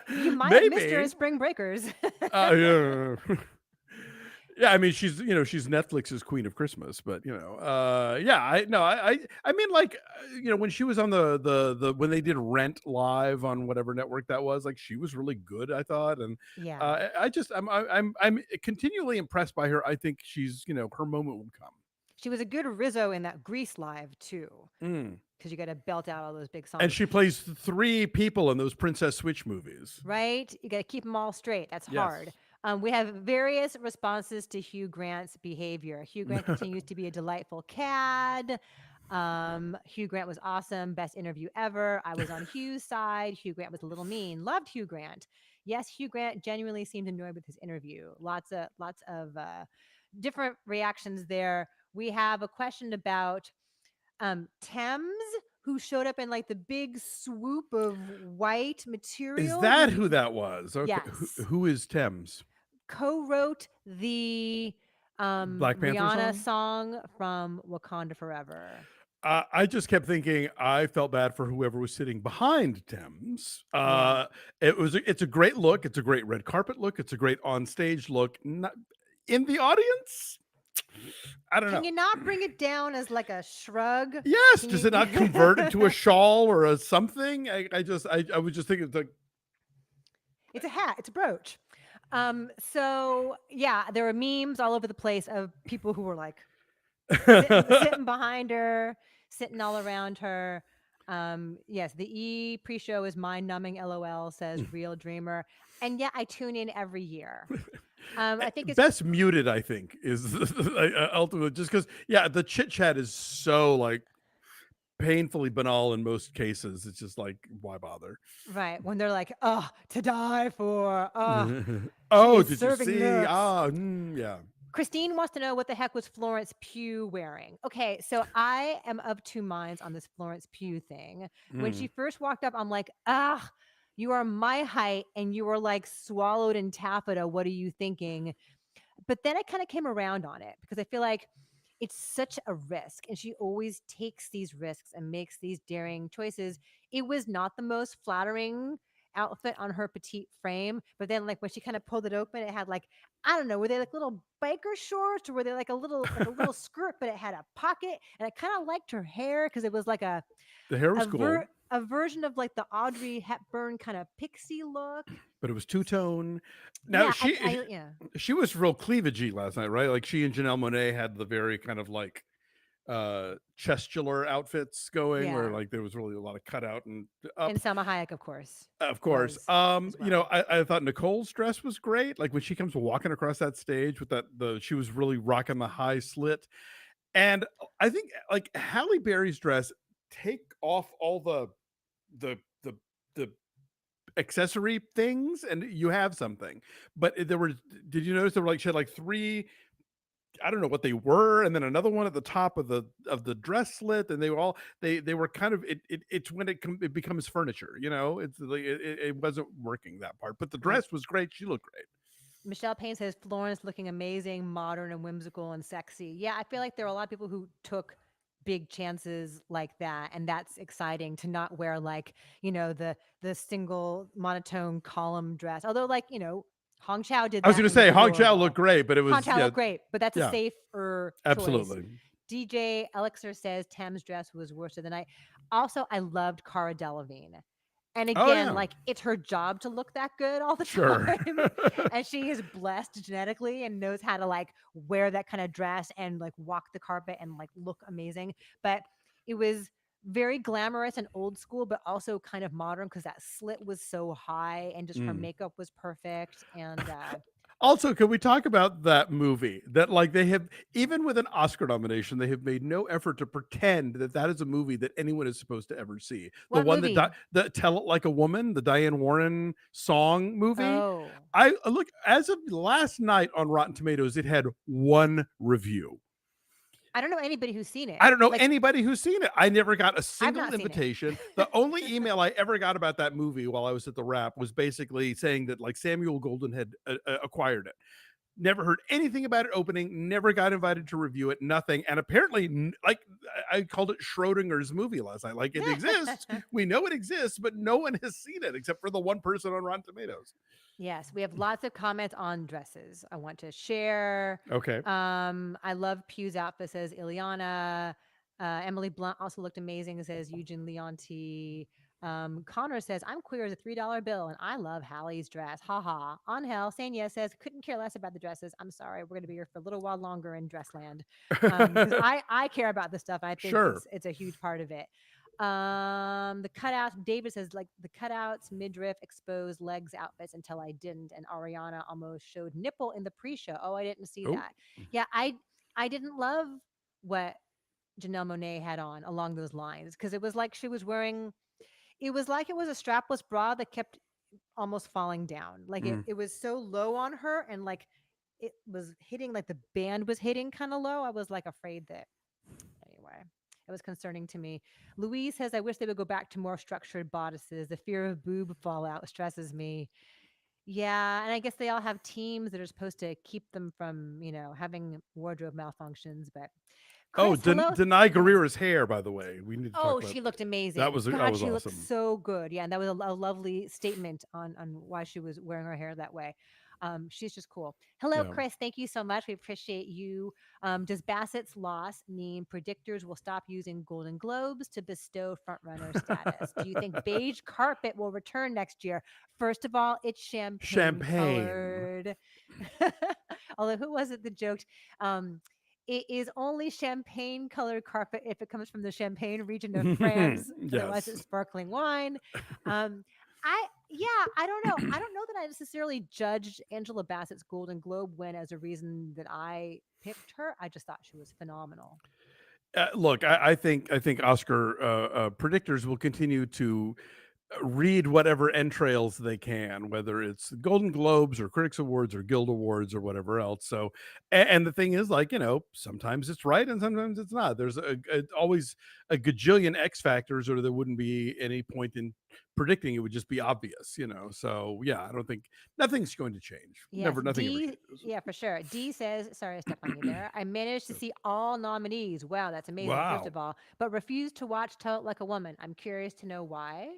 You might have missed her in Maybe. Spring Breakers. Yeah. Yeah, I mean she's Netflix's Queen of Christmas, but yeah, I mean like when she was on the when they did Rent live on whatever network that was, like she was really good, I thought, and Yeah. I'm continually impressed by her. I think she's her moment will come. She was a good Rizzo in that Grease live too, Mm. because you got to belt out all those big And songs, she plays three people in those Princess Switch movies. right? You got to keep them all straight. That's Yes. hard. We have various responses to Hugh Grant's behavior. Hugh Grant continues to be a delightful cad. Hugh Grant was awesome. Best interview ever. I was on Hugh's side. Hugh Grant was a little mean. Loved Hugh Grant. Yes, Hugh Grant genuinely seemed annoyed with his interview. Lots of different reactions there. We have a question about Thames, who showed up in like the big swoop of white material. Is that who that was? Okay. Yes. Who is Thames? Co-wrote the Black Panther Rihanna song from Wakanda Forever. I just kept thinking I felt bad for whoever was sitting behind Thames. Yeah. It's a great look. It's a great red carpet look. It's a great on stage look. Not, in the audience, I don't know. Can you not bring it down as like a shrug? Yes, Can does you- it not convert into a shawl or a something? I was just thinking it's like It's a hat. It's a brooch. So yeah, there were memes all over the place of people who were like sitting behind her, sitting all around her. Yes, the E pre-show is mind-numbing. LOL, says Real Dreamer, and yeah, I tune in every year. I think it's best muted. I think is ultimately just because the chit chat is so like painfully banal in most cases. It's just like why bother? right when they're like, "Oh, to die for." Oh, Oh, is did you serving see? nuts. Ah, yeah. Christine wants to know what the heck was Florence Pugh wearing. Okay, so I am of two minds on this Florence Pugh thing. When she Mm. first walked up, I'm like, ah, you are my height and you were like swallowed in taffeta. What are you thinking? But then I kind of came around on it because I feel like it's such a risk and she always takes these risks and makes these daring choices. It was not the most flattering outfit on her petite frame, but then like when she kind of pulled it open, it had like, I don't know, were they like little biker shorts or were they like a little skirt, but it had a pocket, and I kind of liked her hair because it was like The hair was cool, a version of like the Audrey Hepburn kind of pixie look. but it was two-tone. Now Yeah, yeah. she was real cleavagey last night, right? Like she and Janelle Monáe had the very kind of like chestular outfits going where Yeah. like there was really a lot of cutout and up. And Salma Hayek, of course, Of course. was as You know, well. I thought Nicole's dress was great. Like when she comes walking across that stage with she was really rocking the high slit. And I think like Halle Berry's dress, take off all the the the accessory things and you have something. But there were, did you notice there were like she had like three, I don't know what they were, and then another one at the top of the dress slit, and they were all they were kind of it's when it becomes furniture, you know. It's like it wasn't working that part, but the Yeah. dress was great. She looked great. Michelle Payne says Florence looking amazing, modern and whimsical and sexy. Yeah, I feel like there are a lot of people who took big chances like that, and that's exciting to not wear like, the single monotone column dress. Although like, Hong Chao did I was that going to and looked say Hong Chow looked adorable. great, but it Hong was Chao yeah, looked great, but that's a yeah, safer choice. absolutely. DJ Elixir says Tam's dress was worse than I. Also, I loved Cara Delevingne. And Oh again, yeah, like it's her job to look that good all the sure. time. And she is blessed genetically and knows how to like wear that kind of dress and like walk the carpet and like look amazing. But it was very glamorous and old school, but also kind of modern because that slit was so high and just her Mm. makeup was perfect. And Also, can we talk about that movie that like they have, even with an Oscar nomination, they have made no effort to pretend that that is a movie that anyone is supposed to ever see. The what one that movie? the Tell It Like a Woman, the Diane Warren song movie. Oh, I look, as of last night on Rotten Tomatoes, it had one review. I don't know anybody who's seen it. I don't know Like, anybody who's seen it. I never got a I've single not seen it. invitation. The only email I ever got about that movie while I was at the Wrap was basically saying that like Samuel Golden had acquired it. Never heard anything about it opening, never got invited to review it, nothing. And apparently, like I called it Schrodinger's movie last night. Like it exists. We know it exists, but no one has seen it except for the one person on Rotten Tomatoes. Yes, we have lots of comments on dresses I want to share. Okay. I love Pew's outfit, says Ileana. Emily Blunt also looked amazing, says Eugene Leonti. Connor says, I'm queer as a $3 bill and I love Hallie's dress. Ha ha. Angel Sanya says, couldn't care less about the dresses. I'm sorry, we're going to be here for a little while longer in Dressland. Because I care about this stuff. And I think Sure. it's a huge part of it. The cutouts, David says, like the cutouts, midriff, exposed legs outfits until I didn't. And Ariana almost showed nipple in the pre-show. Oh, I didn't see Oh, that. Yeah, I didn't love what Janelle Monáe had on along those lines because it was like she was wearing, it was like it was a strapless bra that kept almost falling down. Like it, mm. it was so low on her and like it was hitting, like the band was hitting kind of low. I was like afraid that, anyway, it was concerning to me. Louise says, I wish they would go back to more structured bodices. The fear of boob fallout stresses me. Yeah, and I guess they all have teams that are supposed to keep them from, having wardrobe malfunctions. But Oh, Chris, hello. Denai Go ahead. Guerrera's hair, by the way. We need to talk Oh, about she looked that. amazing. That God, was she looked awesome. so good. Yeah, and that was a lovely statement on why she was wearing her hair that way. She's just cool. Hello, Yeah. Chris. Thank you so much. We appreciate you. Does Bassett's loss mean predictors will stop using Golden Globes to bestow frontrunner status? Do you think beige carpet will return next year? First of all, it's champagne Champagne. colored. Although, who was it that joked? It is only champagne colored carpet if it comes from the Champagne region of France. Otherwise, Yes. it's sparkling wine. Um, I don't know. I don't know that I necessarily judged Angela Bassett's Golden Globe win as a reason that I picked her. I just thought she was phenomenal. Look, I think Oscar predictors will continue to read whatever entrails they can, whether it's Golden Globes or Critics Awards or Guild Awards or whatever else. So, and the thing is, like, sometimes it's right and sometimes it's not. There's always a gajillion X factors, or there wouldn't be any point in predicting. It would just be obvious. So yeah, I don't think nothing's going to change. Yes, Nothing ever D, changes. yeah, for sure. D says, sorry to step on you there. I managed to see all nominees. Wow, that's amazing, first Wow. of all, but refused to watch Tell It Like a Woman. I'm curious to know why.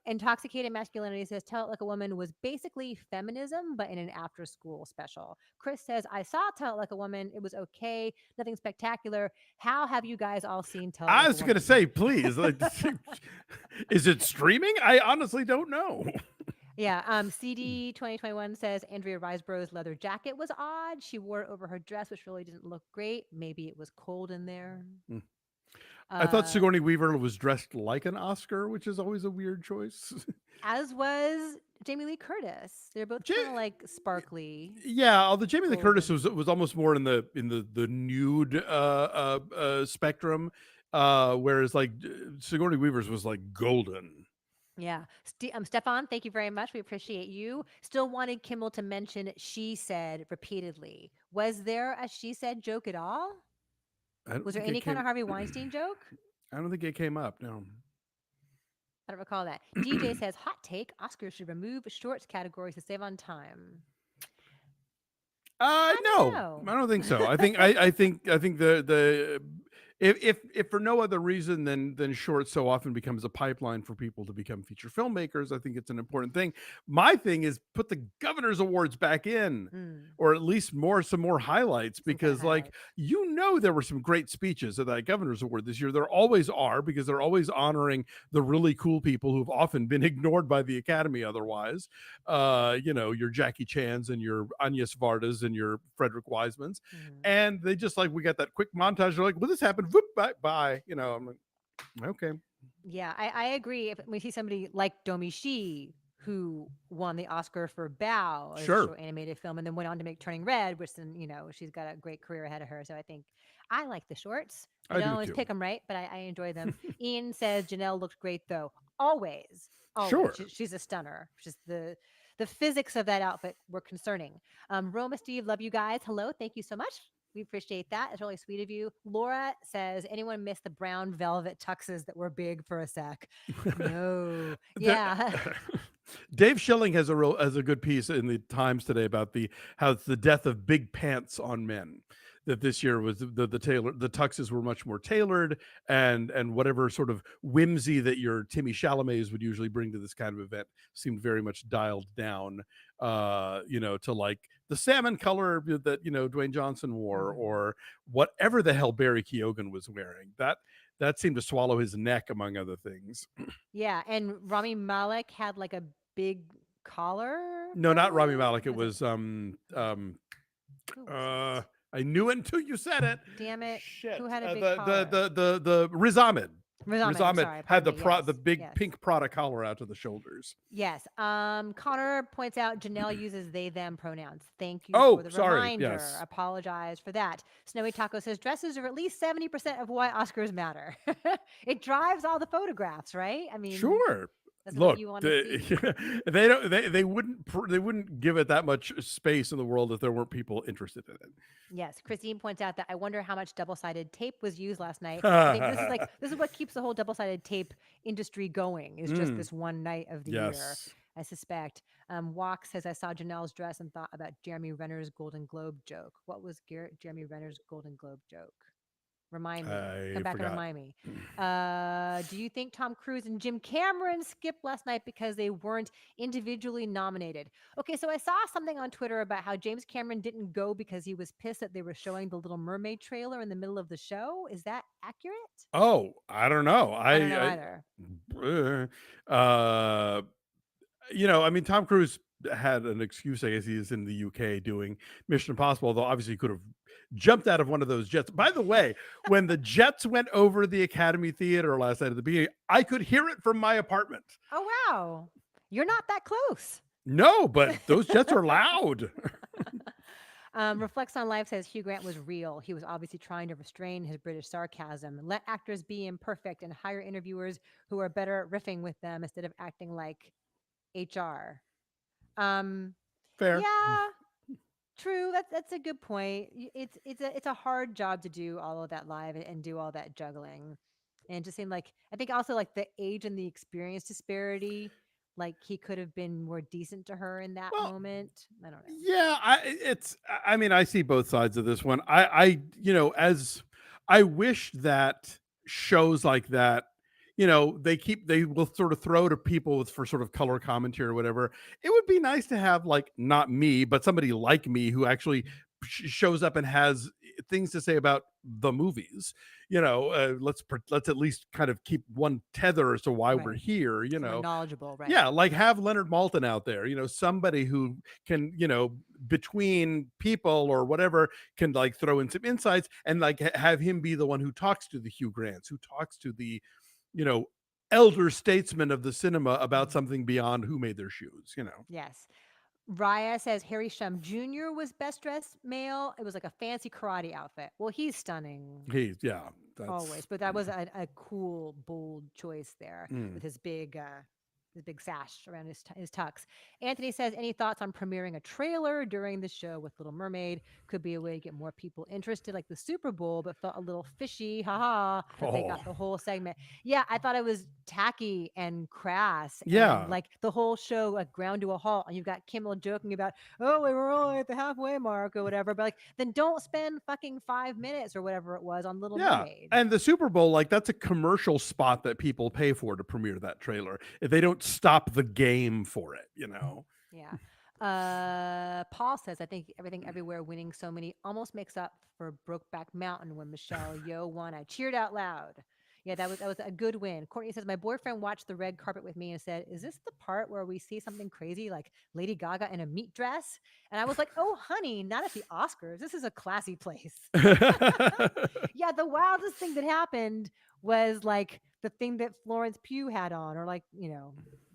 Intoxicated Masculinity says Tell It Like a Woman was basically feminism, but in an after school special. Chris says, I saw Tell It Like a Woman. It was okay, nothing spectacular. How have you guys all seen Tell It I Like a was going to Woman? say, please, like, is it streaming? I honestly don't know. Yeah. CD 2021 says Andrea Riseborough's leather jacket was odd. She wore it over her dress, which really didn't look great. Maybe it was cold in there. I thought Uh, Sigourney Weaver was dressed like an Oscar, which is always a weird choice. as was Jamie Lee Curtis. They're both kind of Ja- like sparkly, yeah, although Jamie Lee Curtis golden. was almost more in the nude spectrum, whereas like Sigourney Weaver's was like golden. Yeah. Stefan, thank you very much. We appreciate you. Still wanted Kimmel to mention she said repeatedly. Was there a she said joke at all? I don't Was there think it any kind of came. Harvey Weinstein joke? I don't think it came up. No. I don't recall that. DJ says, hot take Oscars should remove shorts categories to save on time. I don't No, know. I don't think so. I think the if for no other reason than short so often becomes a pipeline for people to become feature filmmakers. I think it's an important thing. My thing is put the Governor's Awards back in, Mm, or at least some more highlights, some kind of because like highlights. there were some great speeches at that Governor's Award this year. There always are, because they're always honoring the really cool people who've often been ignored by the Academy otherwise. Your Jackie Chan's and your Agnes Vardas and your Frederick Wisemans. Mhm. And they just like, we got that quick montage. They're like, well, this happened. Whoop, bye, bye. I'm like, okay. Yeah, I agree. If we see somebody like Domi Shi, who won the Oscar for Bao, a Sure. short animated film, and then went on to make Turning Red, which then, she's got a great career ahead of her. So I think I like the shorts. I I don't do always too. pick them right, but I enjoy them. Ian says Janelle looked great though. Always, always. Sure. She's a stunner. Just the physics of that outfit were concerning. Roma Steve, love you guys. Hello, thank you so much. We appreciate that. It's really sweet of you. Laura says, anyone miss the brown velvet tuxes that were big for a sec? No. The- Yeah. Dave Schilling has a good piece in the Times today about how it's the death of big pants on men. That this year was the tuxes were much more tailored, and whatever sort of whimsy that your Timmy Chalamets would usually bring to this kind of event seemed very much dialed down. To like the salmon color that Dwayne Johnson wore, Mhm. or whatever the hell Barry Keoghan was wearing. That seemed to swallow his neck, among other things. Yeah. And Rami Malek had like a big collar No, not Rami probably. Malek. It Was it? was Who was uh it? I knew it until you said it. Damn it. Shit. Who had a big collar? The Riz Ahmed. Riz Riz Ahmed. I'm Ahmed sorry. had Pardon me. Yes. the big Yes. pink Prada collar out to the shoulders. Yes. Connor points out Janelle uses they them pronouns. Thank you Oh, for the sorry. reminder. Yes. Apologize for that. Snowy Taco says dresses are at least 70% of why Oscars matter. It drives all the photographs, right? I mean, Sure. that's what Look, you want to see. they don't they wouldn't give it that much space in the world if there weren't people interested in Yes. Christine points out that I wonder how much double-sided tape was used last night. I think it. this is what keeps the whole double-sided tape industry going, is just Mm, this one night of the year. yes. I suspect. Walk says, I saw Janelle's dress and thought about Jeremy Renner's Golden Globe joke. What was Jeremy Renner's Golden Globe joke? Remind me. I Come back and forgot. remind me. Do you think Tom Cruise and Jim Cameron skipped last night because they weren't individually nominated? Okay, so I saw something on Twitter about how James Cameron didn't go because he was pissed that they were showing the Little Mermaid trailer in the middle of the show. Is that accurate? Oh, I don't know. I don't know either. Uh, I mean, Tom Cruise had an excuse. I guess he is in the UK doing Mission Impossible, although obviously he could have jumped out of one of those jets. By the way, when the jets went over the Academy Theater last night at the beginning, I could hear it from my apartment. Oh, wow. You're not that close. No, but those jets are loud. Reflects on Life says Hugh Grant was real. He was obviously trying to restrain his British sarcasm. Let actors be imperfect and hire interviewers who are better at riffing with them instead of acting like HR. Um, Fair. yeah, true. That's a good point. It's a hard job to do all of that live and do all that juggling, and it just seemed like I think also like the age and the experience disparity. Like he could have been more decent to her in that Well, moment. I don't know. yeah, I mean, I see both sides of this one. As I wish that shows like that, they will sort of throw to people for sort of color commentary or whatever. It would be nice to have, like, not me, but somebody like me who actually shows up and has things to say about the movies. Let's at least kind of keep one tether as to why we're Right. here. Someone knowledgeable, right? Yeah, like have Leonard Maltin out there, somebody who can, between people or whatever, can like throw in some insights and like have him be the one who talks to the Hugh Grants, who talks to the, you know, elder statesmen of the cinema about Mhm. something beyond who made their shoes. Yes. Raya says Harry Shum Jr. was best dressed male. It was like a fancy karate outfit. Well, he's stunning Yeah, always, that's but that was a cool, bold choice there mm. with his big sash around his tux. Anthony says, any thoughts on premiering a trailer during the show with Little Mermaid? Could be a way to get more people interested, like the Super Bowl, but felt a little fishy. Haha, that they Oh, got the whole segment. Yeah, I thought it was tacky and crass, and yeah. like the whole show like ground to a halt. And you've got Kimmel joking about, oh, we were only at the halfway mark or whatever. But like, then don't spend fucking 5 minutes or whatever it was on Little Yeah. Mermaid. And the Super Bowl, like, that's a commercial spot that people pay for to premiere that trailer. If they don't stop the game for it. Yeah. Paul says, I think Everything Everywhere winning so many almost makes up for Brokeback Mountain when Michelle Yeoh won. I cheered out loud. Yeah, that was a good win. Courtney says, my boyfriend watched the red carpet with me and said, is this the part where we see something crazy like Lady Gaga in a meat dress? And I was like, oh, honey, not at the Oscars. This is a classy place. Yeah, the wildest thing that happened was like the thing that Florence Pugh had on, or like,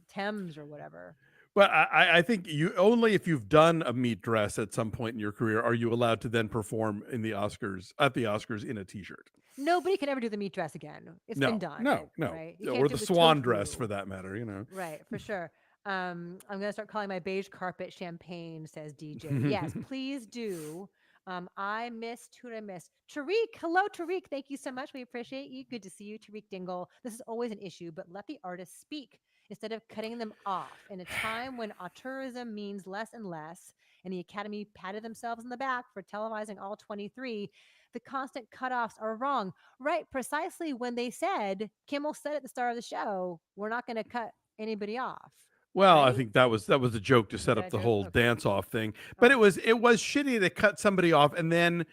Thames or whatever. But I think you only if you've done a meat dress at some point in your career are you allowed to then perform at the Oscars in a t-shirt. Nobody can ever do the meat dress again. It's been No, done, no, no. right? You Or can't the do the swan dress tofu. for that matter. Right, for sure. I'm gonna start calling my beige carpet champagne, says DJ. Yes, please do. I missed who did I miss? Tariq. Hello, Tariq. Thank you so much. We appreciate you. Good to see you, Tariq Dingle. This is always an issue, but let the artists speak instead of cutting them off. In a time when auteurism means less and less, and the Academy patted themselves in the back for televising all 23, the constant cutoffs are wrong. Right, precisely when they said, Kimmel said at the start of the show, we're not going to cut anybody off. Well, I Right? think that was a joke to Was set that up a the joke? whole Okay. dance off thing. But it Oh, was it was shitty to cut somebody off and then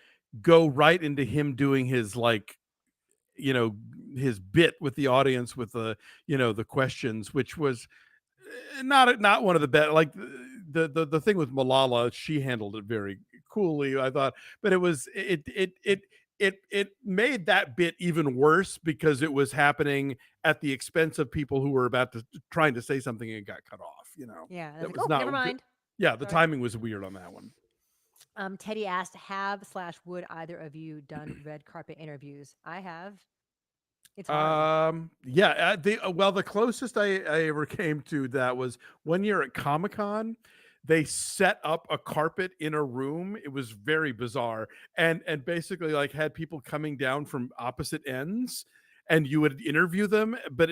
go right into him doing his, like, you know, his bit with the audience with the questions, which was not one of the best. Like, the thing with Malala, she handled it very coolly, I thought, but it made that bit even worse because it was happening at the expense of people who were about to trying to say something and got cut off. yeah. That's That like, was oh, not never good. mind. Yeah, the Sorry. timing was weird on that one. Teddy asked, have/would either of you done red carpet interviews? I have. It's hard. Yeah, the closest I ever came to that was one year at Comic-Con. They set up a carpet in a room. It was very bizarre, and basically like had people coming down from opposite ends, and you would interview them, but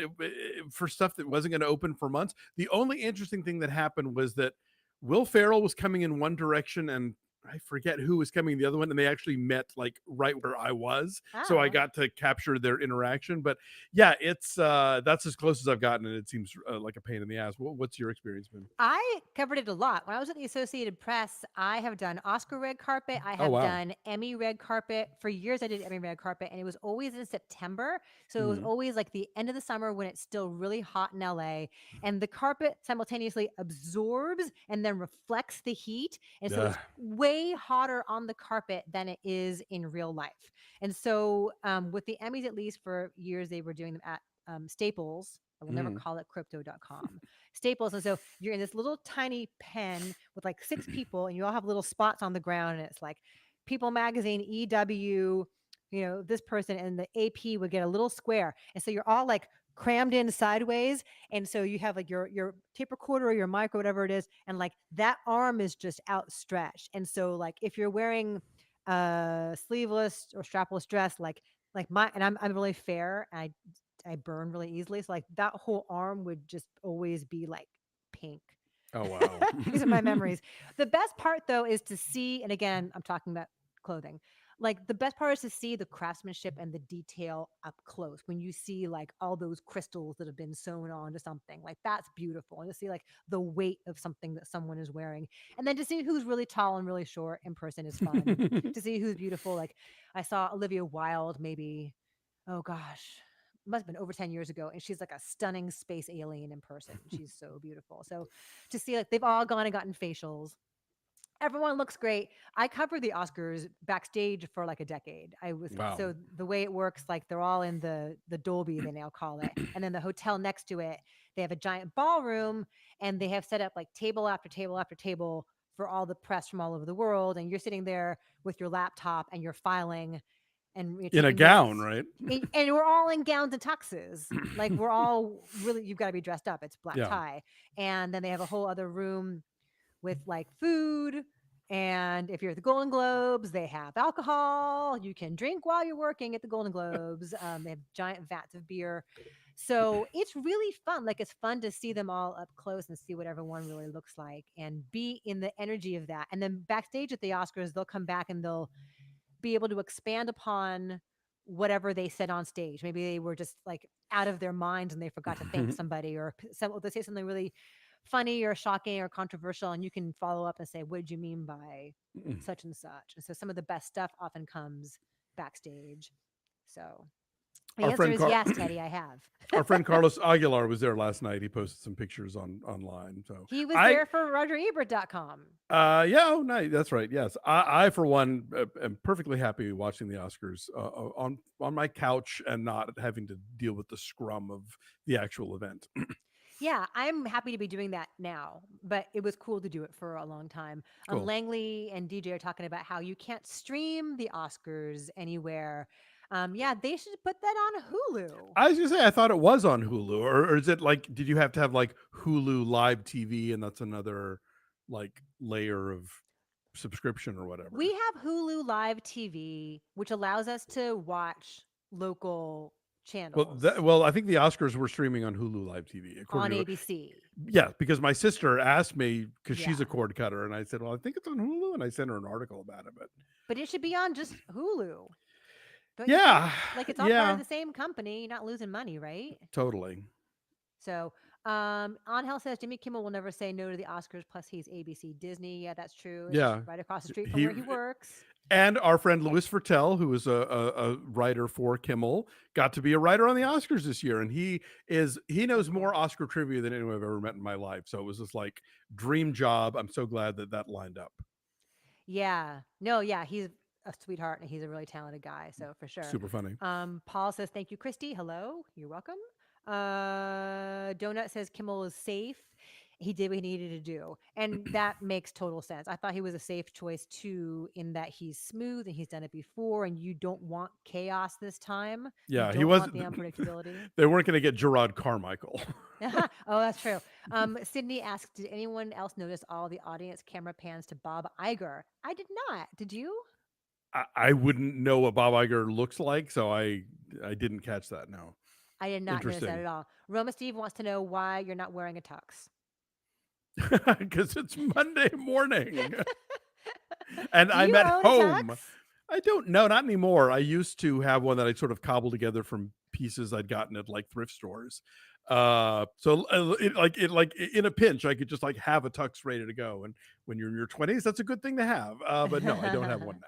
for stuff that wasn't going to open for months. The only interesting thing that happened was that Will Ferrell was coming in one direction, and I forget who was coming the other one, and they actually met like right where I was, so I Oh. got to capture their interaction. But yeah, it's that's as close as I've gotten, and it seems like a pain in the ass. What's your experience been? I covered it a lot. When I was at the Associated Press, I have done Oscar red carpet. I Oh have wow. done Emmy red carpet. For years, I did Emmy red carpet, and it was always in September. So it was Mhm. always like the end of the summer when it's still really hot in LA. And the carpet simultaneously absorbs and then reflects the heat. And so Yeah. it's way hotter on the carpet than it is in real life. And so with the Emmys, at least for years, they were doing them at Staples. I will never Mhm. call it crypto.com. Staples. And so you're in this little tiny pen with like 6 people, and you all have little spots on the ground. And it's like People Magazine, EW, this person, and the AP would get a little square. And so you're all like crammed in sideways. And so you have like your tape recorder or your mic or whatever it is. And like that arm is just outstretched. And so like if you're wearing sleeveless or strapless dress, like my, and I'm really fair. I burn really easily. So like that whole arm would just always be like pink. Oh, wow. These are my memories. The best part though is to see, and again, I'm talking about clothing. Like the best part is to see the craftsmanship and the detail up close. When you see like all those crystals that have been sewn onto something, like that's beautiful. And to see like the weight of something that someone is wearing, and then to see who's really tall and really short in person is fun. To see who's beautiful. Like I saw Olivia Wilde maybe, oh gosh, must have been over 10 years ago, and she's like a stunning space alien in person. She's so beautiful. So to see like they've all gone and gotten facials. Everyone looks great. I covered the Oscars backstage for like a decade. I was Wow. So the way it works, like they're all in the Dolby, they now call it, and then the hotel next to it, they have a giant ballroom, and they have set up like table after table after table for all the press from all over the world, and you're sitting there with your laptop and you're filing and you're In a taking gown, notes. right? And we're all in gowns and tuxes. Like we're all really, you've got to be dressed up. It's black Yeah. tie. And then they have a whole other room with like food. And if you're at the Golden Globes, they have alcohol. You can drink while you're working at the Golden Globes. They have giant vats of beer. So it's really fun. Like it's fun to see them all up close and see what everyone really looks like and be in the energy of that. And then backstage at the Oscars, they'll come back and they'll be able to expand upon whatever they said on stage. Maybe they were just like out of their minds and they forgot to thank somebody, or they say something really funny or shocking or controversial, and you can follow up and say, "What did you mean by such and such?" And so some of the best stuff often comes backstage. So the Our answer friend is yes, Teddy. I have. our friend Carlos Aguilar was there last night. He posted some pictures online. So He was I there for RogerEbert.com. yeah, oh, nice. That's right. Yes, I for one am perfectly happy watching the Oscars on my couch and not having to deal with the scrum of the actual event. Yeah, I'm happy to be doing that now, but it was cool to do it for a long time. Cool. Langley and DJ are talking about how you can't stream the Oscars anywhere. Yeah, they should put that on Hulu. I was gonna say I thought it was on Hulu, or is it like? Did you have to have like Hulu Live TV, and that's another like layer of subscription or whatever? We have Hulu Live TV, which allows us to watch local channels Well, I think the Oscars were streaming on Hulu Live TV, on according to ABC. yeah, because my sister asked me because she's Yeah, a cord cutter, and I said, "Well, I think it's on Hulu," and I sent her an article about it. But but it should be on just Hulu, don't you think? yeah, Like it's all part of yeah, the same company. You're not losing money, right? totally. So, Angel says Jimmy Kimmel will never say no to the Oscars. Plus, he's ABC Disney. Yeah, that's true. It's Yeah, right across the street from he where he works. and our friend Louis Vertel, who is a writer for Kimmel, got to be a writer on the Oscars this year, and he knows more Oscar trivia than anyone I've ever met in my life. So it was just like dream job. I'm so glad that lined up. Yeah. No, yeah, he's a sweetheart and he's a really talented guy. So for sure. Super funny. Paul says, thank you, Christy. Hello. You're welcome. Donut says Kimmel is safe. He did what he needed to do. And that makes total sense. I thought he was a safe choice too, in that he's smooth and he's done it before, and you don't want chaos this time. You Yeah, he don't was. want the unpredictability. They weren't going to get Gerard Carmichael. Oh, that's true. Sydney asked, did anyone else notice all the audience camera pans to Bob Iger? I did not. Did you? I wouldn't know what Bob Iger looks like, so I didn't catch that. No, I did not notice that interesting. at all. Roma Steve wants to know why you're not wearing a tux. Because it's Monday morning and Do I'm you at own a home. tux? I don't know, not anymore. I used to have one that I sort of cobbled together from pieces I'd gotten at like thrift stores. Like in a pinch, I could just like have a tux ready to go. And when you're in your 20s, that's a good thing to have. But no, I don't have one now.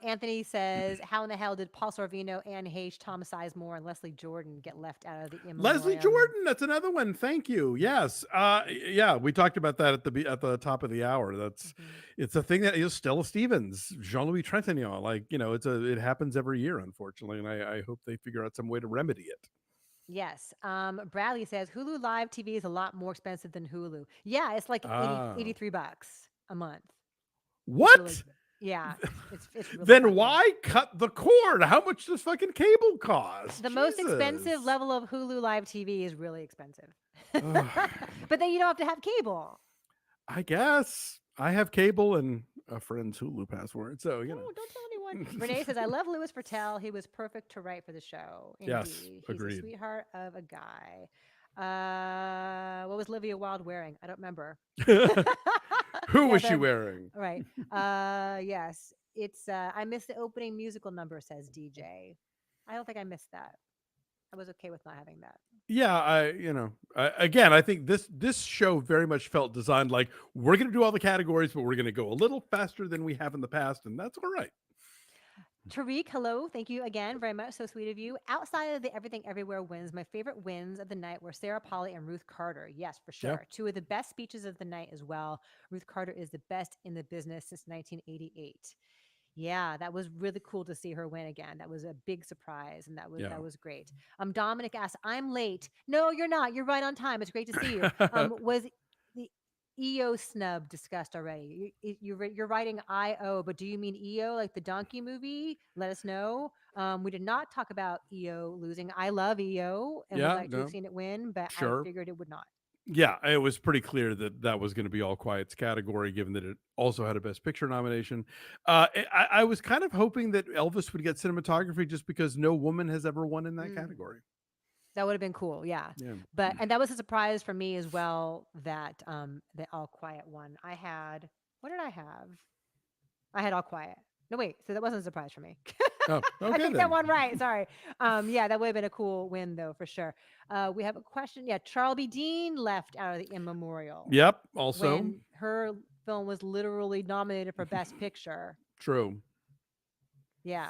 Anthony says, how in the hell did Paul Sorvino, Anne Heche, Tom Sizemore, and Leslie Jordan get left out of the in Leslie memoriam? Jordan, that's another one. Thank you. Yes. Yeah, we talked about that at the top of the hour. That's it's a thing that is Stella Stevens, Jean-Louis Trintignant. Like, it happens every year, unfortunately, and I hope they figure out some way to remedy it. Yes. Bradley says Hulu Live TV is a lot more expensive than Hulu. Yeah, it's like 80, Ah. 83 bucks a month. It's really, What? yeah, it's really Then pricey. why cut the cord? How much does fucking cable cost? The most expensive Jesus. level of Hulu Live TV is really expensive. Ugh, But then you don't have to have cable. I guess I have cable and a friend's Hulu password, so Oh, don't tell anyone. Renee says, I love Louis Fertel. He was perfect to write for the show. yes, Indeed. He's a agreed. sweetheart of a guy. What was Livia Wilde wearing? I don't remember. Who Yeah, was she the wearing? right. Yes. It's I missed the opening musical number, says DJ. I don't think I missed that. I was okay with not having that. Yeah, again, I think this show very much felt designed like we're going to do all the categories, but we're going to go a little faster than we have in the past, and that's all right. Tariq, hello. Thank you again very much. So sweet of you. Outside of the Everything Everywhere wins, my favorite wins of the night were Sarah Polly and Ruth Carter. Yes, for Yeah, sure. Two of the best speeches of the night as well. Ruth Carter is the best in the business since 1988. Yeah, that was really cool to see her win again. That was a big surprise, and yeah. that was great. Dominic asked, "I'm late." No, you're not. You're right on time. It's great to see you. Was the EO snub discussed already? You're writing IO, but do you mean EO like the donkey movie? Let us know. We did not talk about EO losing. I love EO and would Yeah, like to have no, seen it win, but I sure. figured it would not. Yeah, it was pretty clear that that was going to be All Quiet's category, given that it also had a Best Picture nomination. I was kind of hoping that Elvis would get cinematography just because no woman has ever won in that Mm. category. That would have been cool, yeah. Yeah. But and that was a surprise for me as well that the All Quiet one. I had what did I have? I had All Quiet. No, wait, so that wasn't a surprise for me. Oh, I okay picked that then. one right. Sorry. Yeah, that would have been a cool win though for sure. We have a question. Yeah, Charlie B. Dean left out of the In Memorial Yep. Also when her film was literally nominated for Best Picture. true. Yeah.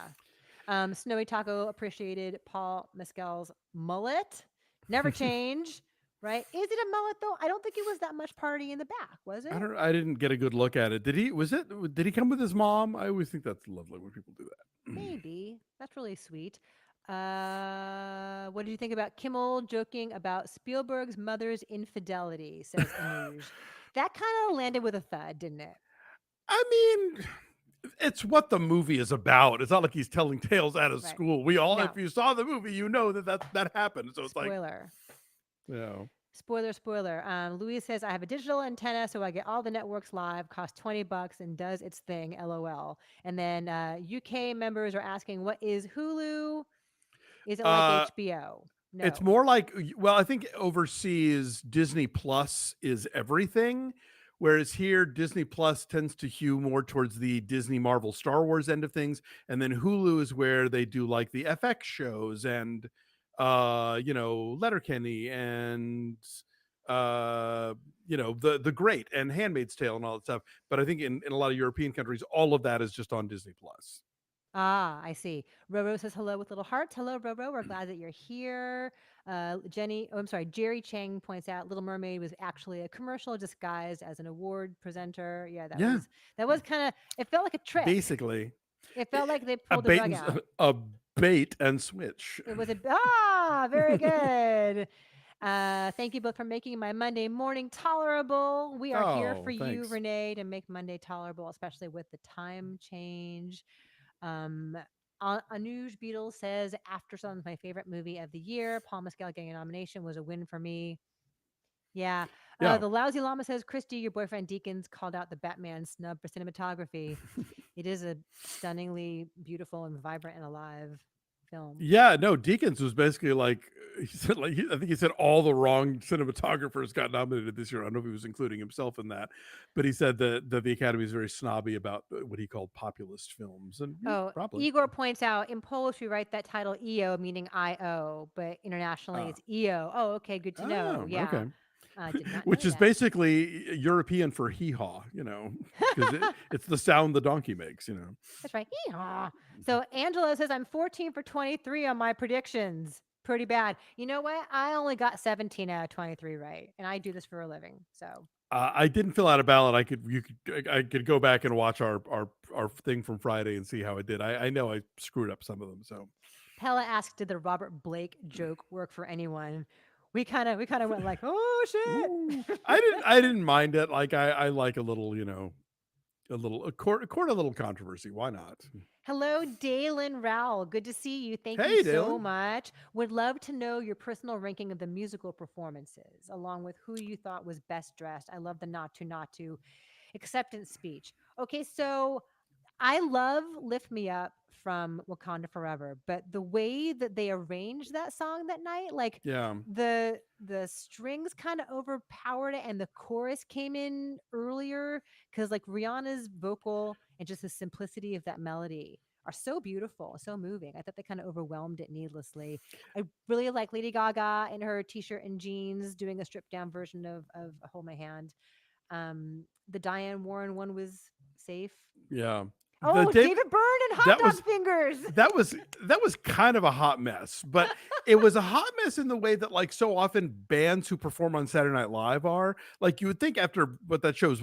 Snowy Taco appreciated Paul Mescal's mullet. Never change, right? Is it a mullet though? I don't think it was that much party in the back, was it? I didn't get a good look at it. Did he? Was it? Did he come with his mom? I always think that's lovely when people do that. Maybe. That's really sweet. What did you think about Kimmel joking about Spielberg's mother's infidelity? Says Anuj. That kind of landed with a thud, didn't it? I mean, it's what the movie is about. It's not like he's telling tales out of Right. school. We all, if No. you saw the movie, you know that happened. So it's like, Spoiler. you know, Spoiler, spoiler. Louise says, I have a digital antenna, so I get all the networks live, costs $20 and does its thing, LOL. And then UK members are asking, what is Hulu? Is it like uh, HBO? it's No. more like, well, I think overseas Disney Plus is everything, whereas here Disney Plus tends to hew more towards the Disney Marvel Star Wars end of things, and then Hulu is where they do like the FX shows and Letterkenny and the Great and Handmaid's Tale and all that stuff. But I think in a lot of European countries, all of that is just on Disney Plus. Ah, I see. Roro says hello with little hearts. Hello, Roro. We're glad that you're here. I'm sorry. Jerry Chang points out Little Mermaid was actually a commercial disguised as an award presenter. Yeah, Yeah, that was kind of. It felt like a trick. basically It felt like they a pulled the rug out. a bait and switch. It was very good. Thank you both for making my Monday morning tolerable. We are here for Oh, you, thanks. Renee, to make Monday tolerable, especially with the time change. Um, Anuj Beetle says After Sun's my favorite movie of the year. Paul Mescal getting a nomination was a win for me. Yeah. Yeah. The Lousy Llama says, Christy, your boyfriend Deacons called out the Batman snub for cinematography. It is a stunningly beautiful and vibrant and alive film. Yeah, no, Deakins was basically like he said I think he said all the wrong cinematographers got nominated this year. I don't know if he was including himself in that, but he said that the Academy is very snobby about what he called populist films, and yeah, Oh, probably. Igor points out in Polish we write that title EO meaning IO, but internationally Uh, it's EO. Oh, okay, good to know. Yeah. okay. I did not Which know is that. basically European for hee haw, because it's the sound the donkey makes. That's right. Yeehaw. So Angela says I'm 14 for 23 on my predictions. Pretty bad. You know what? I only got 17 out of 23 right, and I do this for a living. So I didn't fill out a ballot. I could go back and watch our thing from Friday and see how I did. I know I screwed up some of them, so Pella asked, "Did the Robert Blake joke work for anyone?" We kind of went like, "Oh Ooh, shit!" I didn't mind it. Like I like a little, you know, a little controversy. Why not? Hello, Dalen Rowell. Good to see you. Thank you Hey, so Dalen. much. Would love to know your personal ranking of the musical performances, along with who you thought was best dressed. I love the not to acceptance speech. Okay, so I love Lift Me Up from Wakanda Forever, but the way that they arranged that song that night, like Yeah. the strings kind of overpowered it and the chorus came in earlier cuz like Rihanna's vocal and just the simplicity of that melody are so beautiful, so moving. I thought they kind of overwhelmed it needlessly. I really like Lady Gaga in her t-shirt and jeans doing a stripped down version of Hold My Hand. The Diane Warren one was safe. Yeah. The Oh, David David Byrne and hot that dog was fingers. that was that was kind of a hot mess, but it was a hot mess in the way that like so often bands who perform on Saturday Night Live are. Like you would think after what that show's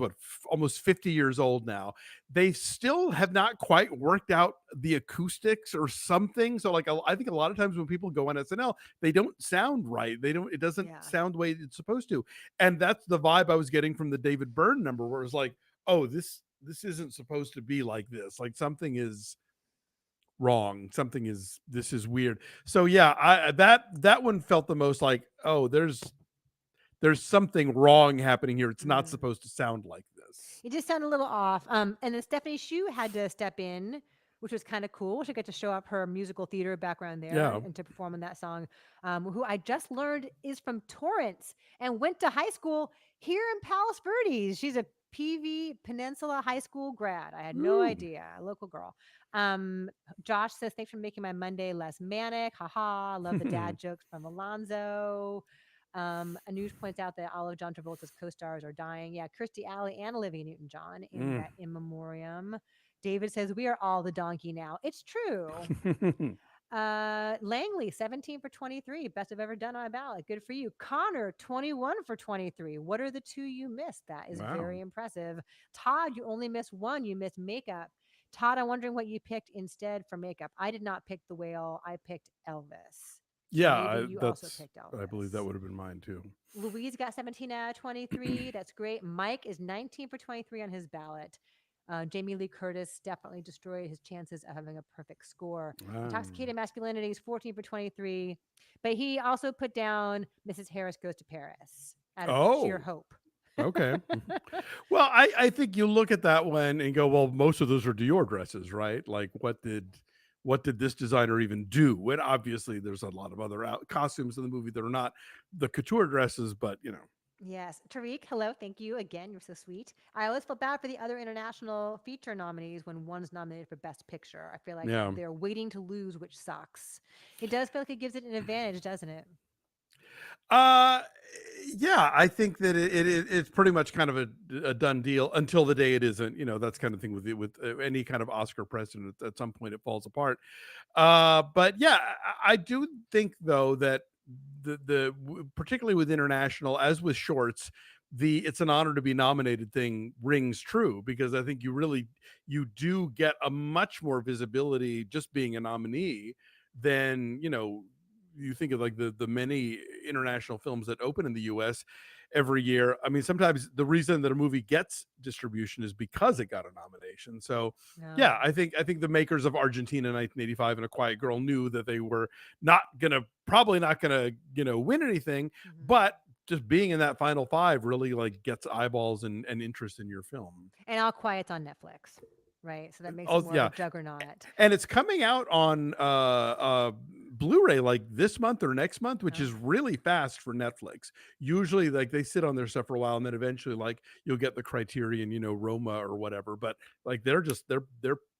almost 50 years old now, they still have not quite worked out the acoustics or something. So like I think a lot of times when people go on SNL, they don't sound right. They don't it doesn't Yeah. sound the way it's supposed to. And that's the vibe I was getting from the David Byrne number where it was like, "Oh, this isn't supposed to be like this. Like something is wrong. Something is this is weird." So yeah, I that one felt the most like, oh, there's something wrong happening here. It's not Mm. supposed to sound like this. It just sounded a little off. And then Stephanie Shu had to step in, which was kind of cool. She got to show up her musical theater background there Yeah. and to perform in that song. Who I just learned is from Torrance and went to high school here in Palos Verdes. She's a PV Peninsula High School grad. I had no Ooh. idea. A local girl. Um, Josh says, "Thanks for making my Monday less manic. Haha. Love the dad jokes from Alonzo." Anuj points out that all of John Travolta's co-stars are dying. Yeah, Kirstie Alley and Olivia Newton-John in Mm. that in memoriam. David says we are all the donkey now. It's true. Langley, 17 for 23. Best I've ever done on a ballot. Good for you. Connor, 21 for 23. What are the two you missed? That is Wow. very impressive. Todd, you only missed one. You missed makeup. Todd, I'm wondering what you picked instead for makeup. I did not pick the whale. I picked Elvis. So Yeah, maybe you also that's picked I believe that Elvis. would have been mine too. Louise got 17 out of 23. That's great. Mike is 19 for 23 on his ballot. Jamie Lee Curtis definitely destroyed his chances of having a perfect score. Um, Intoxicated Masculinity is 14 for 23. But he also put down Mrs. Harris Goes to Paris out of sheer oh, hope. okay. Well, I think you look at that one and go, well, most of those are Dior dresses, right? Like what did this designer even do? And obviously there's a lot of other costumes in the movie that are not the couture dresses, but you know, Yes. Tariq, hello. Thank you again. You're so sweet. I always feel bad for the other international feature nominees when one's nominated for Best Picture. I feel like yeah. they're waiting to lose, which sucks. It does feel like it gives it an advantage, doesn't it? Uh yeah, I think that it's pretty much kind of a done deal until the day it isn't. You know, that's kind of thing with any kind of Oscar precedent. At some point, it falls apart. But yeah, I do think though that particularly with international, as with shorts, the it's an honor to be nominated thing rings true because I think you do get a much more visibility just being a nominee than you think of like the many international films that open in the US every year. I mean, sometimes the reason that a movie gets distribution is because it got a nomination. So, yeah, No. I think the makers of Argentina 1985 and A Quiet Girl knew that they were not gonna probably not gonna win anything, Mhm. but just being in that final five really like gets eyeballs and interest in your film. And All Quiet's on Netflix, right? So that makes it Oh more of a yeah, juggernaut. and it's coming out on Blu-ray like this month or next month, which is Oh. really fast for Netflix. Usually like they sit on their stuff for a while and then eventually like you'll get the Criterion, Roma or whatever, but like they're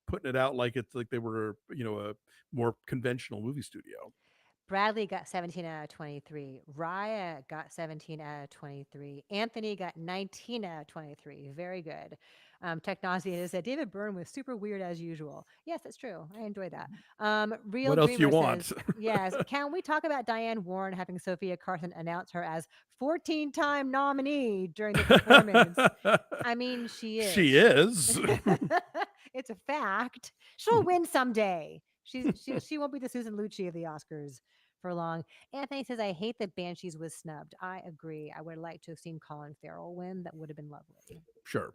putting it out like it's like they were, a more conventional movie studio. Bradley got 17 out of 23. Raya got 17 out of 23. Anthony got 19 out of 23. Very good. Technosy said David Byrne was super weird as usual. Yes, that's true. I enjoyed that. Real What else do you Dreamer want? says, yes. Can we talk about Diane Warren having Sophia Carson announce her as 14-time nominee during the performance? I mean, she She is. is. It's a fact. She'll win someday. She won't be the Susan Lucci of the Oscars for long. Anthony says, I hate that Banshees was snubbed. I agree. I would have liked to have seen Colin Farrell win. That would have been lovely. Sure.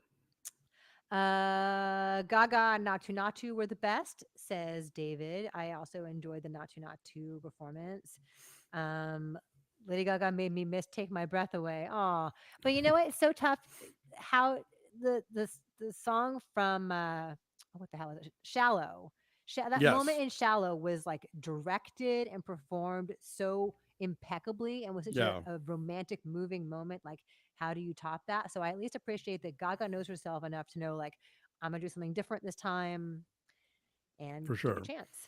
Gaga and Natu Natu were the best, says David. I also enjoyed the Natu Natu performance. Lady Gaga made me miss Take My Breath Away. Oh, but you know what? It's so tough how the song from what the hell is it? Shallow. That moment Yes. in Shallow was like directed and performed so impeccably and was such Yeah. a romantic, moving moment. Like, how do you top that? So I at least appreciate that Gaga knows herself enough to know, like, I'm gonna do something different this time and For take a sure. chance.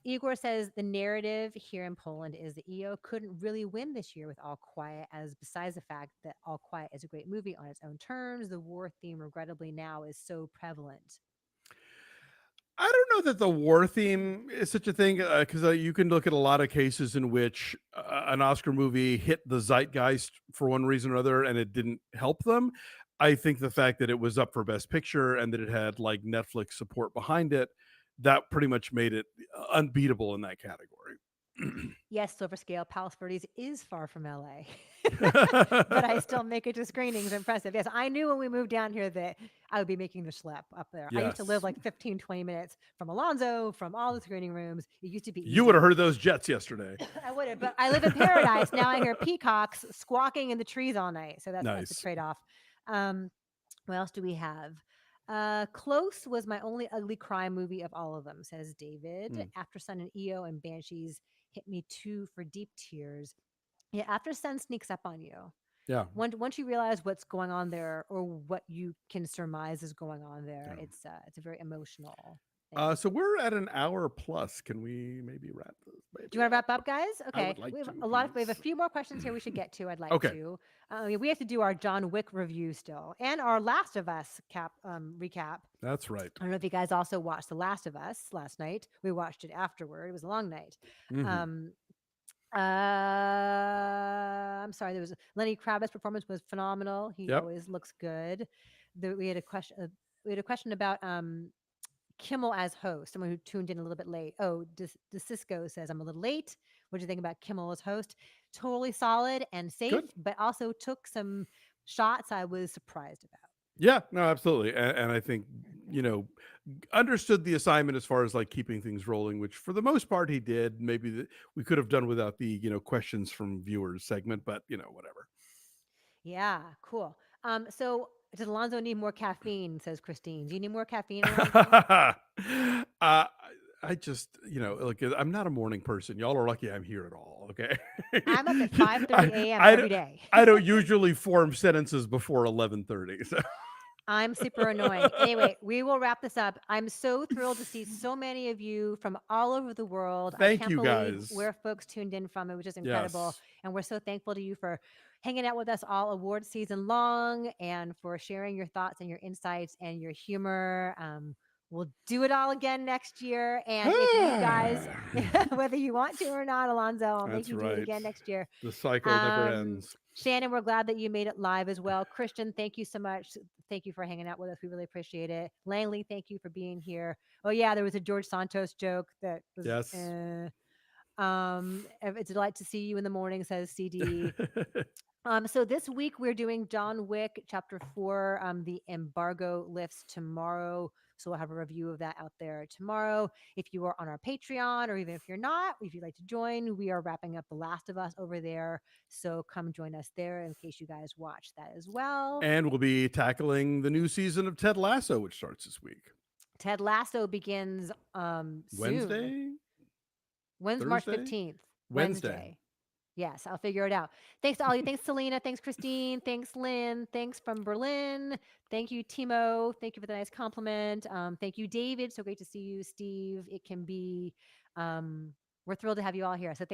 Igor says the narrative here in Poland is that EO couldn't really win this year with All Quiet, as besides the fact that All Quiet is a great movie on its own terms, the war theme, regrettably, now is so prevalent. I don't know that the war theme is such a thing because you can look at a lot of cases in which an Oscar movie hit the zeitgeist for one reason or other and it didn't help them. I think the fact that it was up for Best Picture and that it had like Netflix support behind it, that pretty much made it unbeatable in that category. Yes, Silver Scale Palos Verdes is far from LA, but I still make it to screenings. Impressive. Yes, I knew when we moved down here that I would be making the schlep up there. I used to live Yes. like 15, 20 minutes from Alonzo, from all the screening rooms. It used to be You would have easy. heard those jets yesterday. I would have, but I live in paradise. Now I hear peacocks squawking in the trees all night. So that's a Nice. trade-off. Um, what else do we have? Close was my only ugly crime movie of all of them, says David. Mm. After Sun and EO and Banshees hit me too for deep tears. Yeah, After Sun sneaks up on you. Yeah. Once you realize what's going on there or what you can surmise is going on there, Yeah. it's a very emotional thing. So we're at an hour plus. Can we maybe wrap this Do baby you want to up? wrap up, guys? I Okay, would like we have to, we have a please. few more questions here we should get to. I'd like Okay. to. We have to do our John Wick review still, and our Last of Us recap. That's right. I don't know if you guys also watched The Last of Us last night. We watched it afterward. It was a long night. Mhm. Um, I'm sorry. There was Lenny Kravitz's performance was phenomenal. He Yep. always looks good. We had a question. We had a question about Kimmel as host. Someone who tuned in a little bit late. Oh, DeCisco says I'm a little late. What do you think about Kimmel as host? Totally solid and safe, Good. but also took some shots I was surprised about. Yeah, no, absolutely. And I think, you know, understood the assignment as far as like keeping things rolling, which for the most part he did. Maybe we could have done without the, questions from viewers segment, but whatever. Yeah, cool. So does Alonzo need more caffeine? Says Christine. Do you need more caffeine, Alonzo? uh, I just, like I'm not a morning person. Y'all are lucky I'm here at all. Okay. I'm up at 5:30 I, a.m. I, every don't- day. I don't usually form sentences before 11:30. So I'm super annoying. Anyway, we will wrap this up. I'm so thrilled to see so many of you from all over the world. I thank can't you believe guys. where folks tuned in from. It was just incredible. Yes. And we're so thankful to you for hanging out with us all award season long and for sharing your thoughts and your insights and your humor. We'll do it all again next year. And if you guys, whether you want to or not, Alonzo, I'll make That's you do it right. again next year. The cycle never Um, ends. Shannon, we're glad that you made it live as well. Christian, thank you so much. Thank you for hanging out with us. We really appreciate it. Langley, thank you for being here. Oh yeah, there was a George Santos joke that was. Yes. It's a delight to see you in the morning, says CD. So this week we're doing John Wick Chapter 4. The embargo lifts tomorrow. So we'll have a review of that out there tomorrow. If you are on our Patreon, or even if you're not, if you'd like to join, we are wrapping up The Last of Us over there. So come join us there in case you guys watch that as well. And we'll be tackling the new season of Ted Lasso, which starts this week. Ted Lasso begins soon. Wednesday? When's March Thursday? 15th? Wednesday. Yes, I'll figure it out. Thanks to all you. Thanks, Selena. Thanks, Christine. Thanks, Lynn. Thanks from Berlin. Thank you, Timo. Thank you for the nice compliment. Thank you, David. So great to see you, Steve. It can be. We're thrilled to have you all here. So thanks.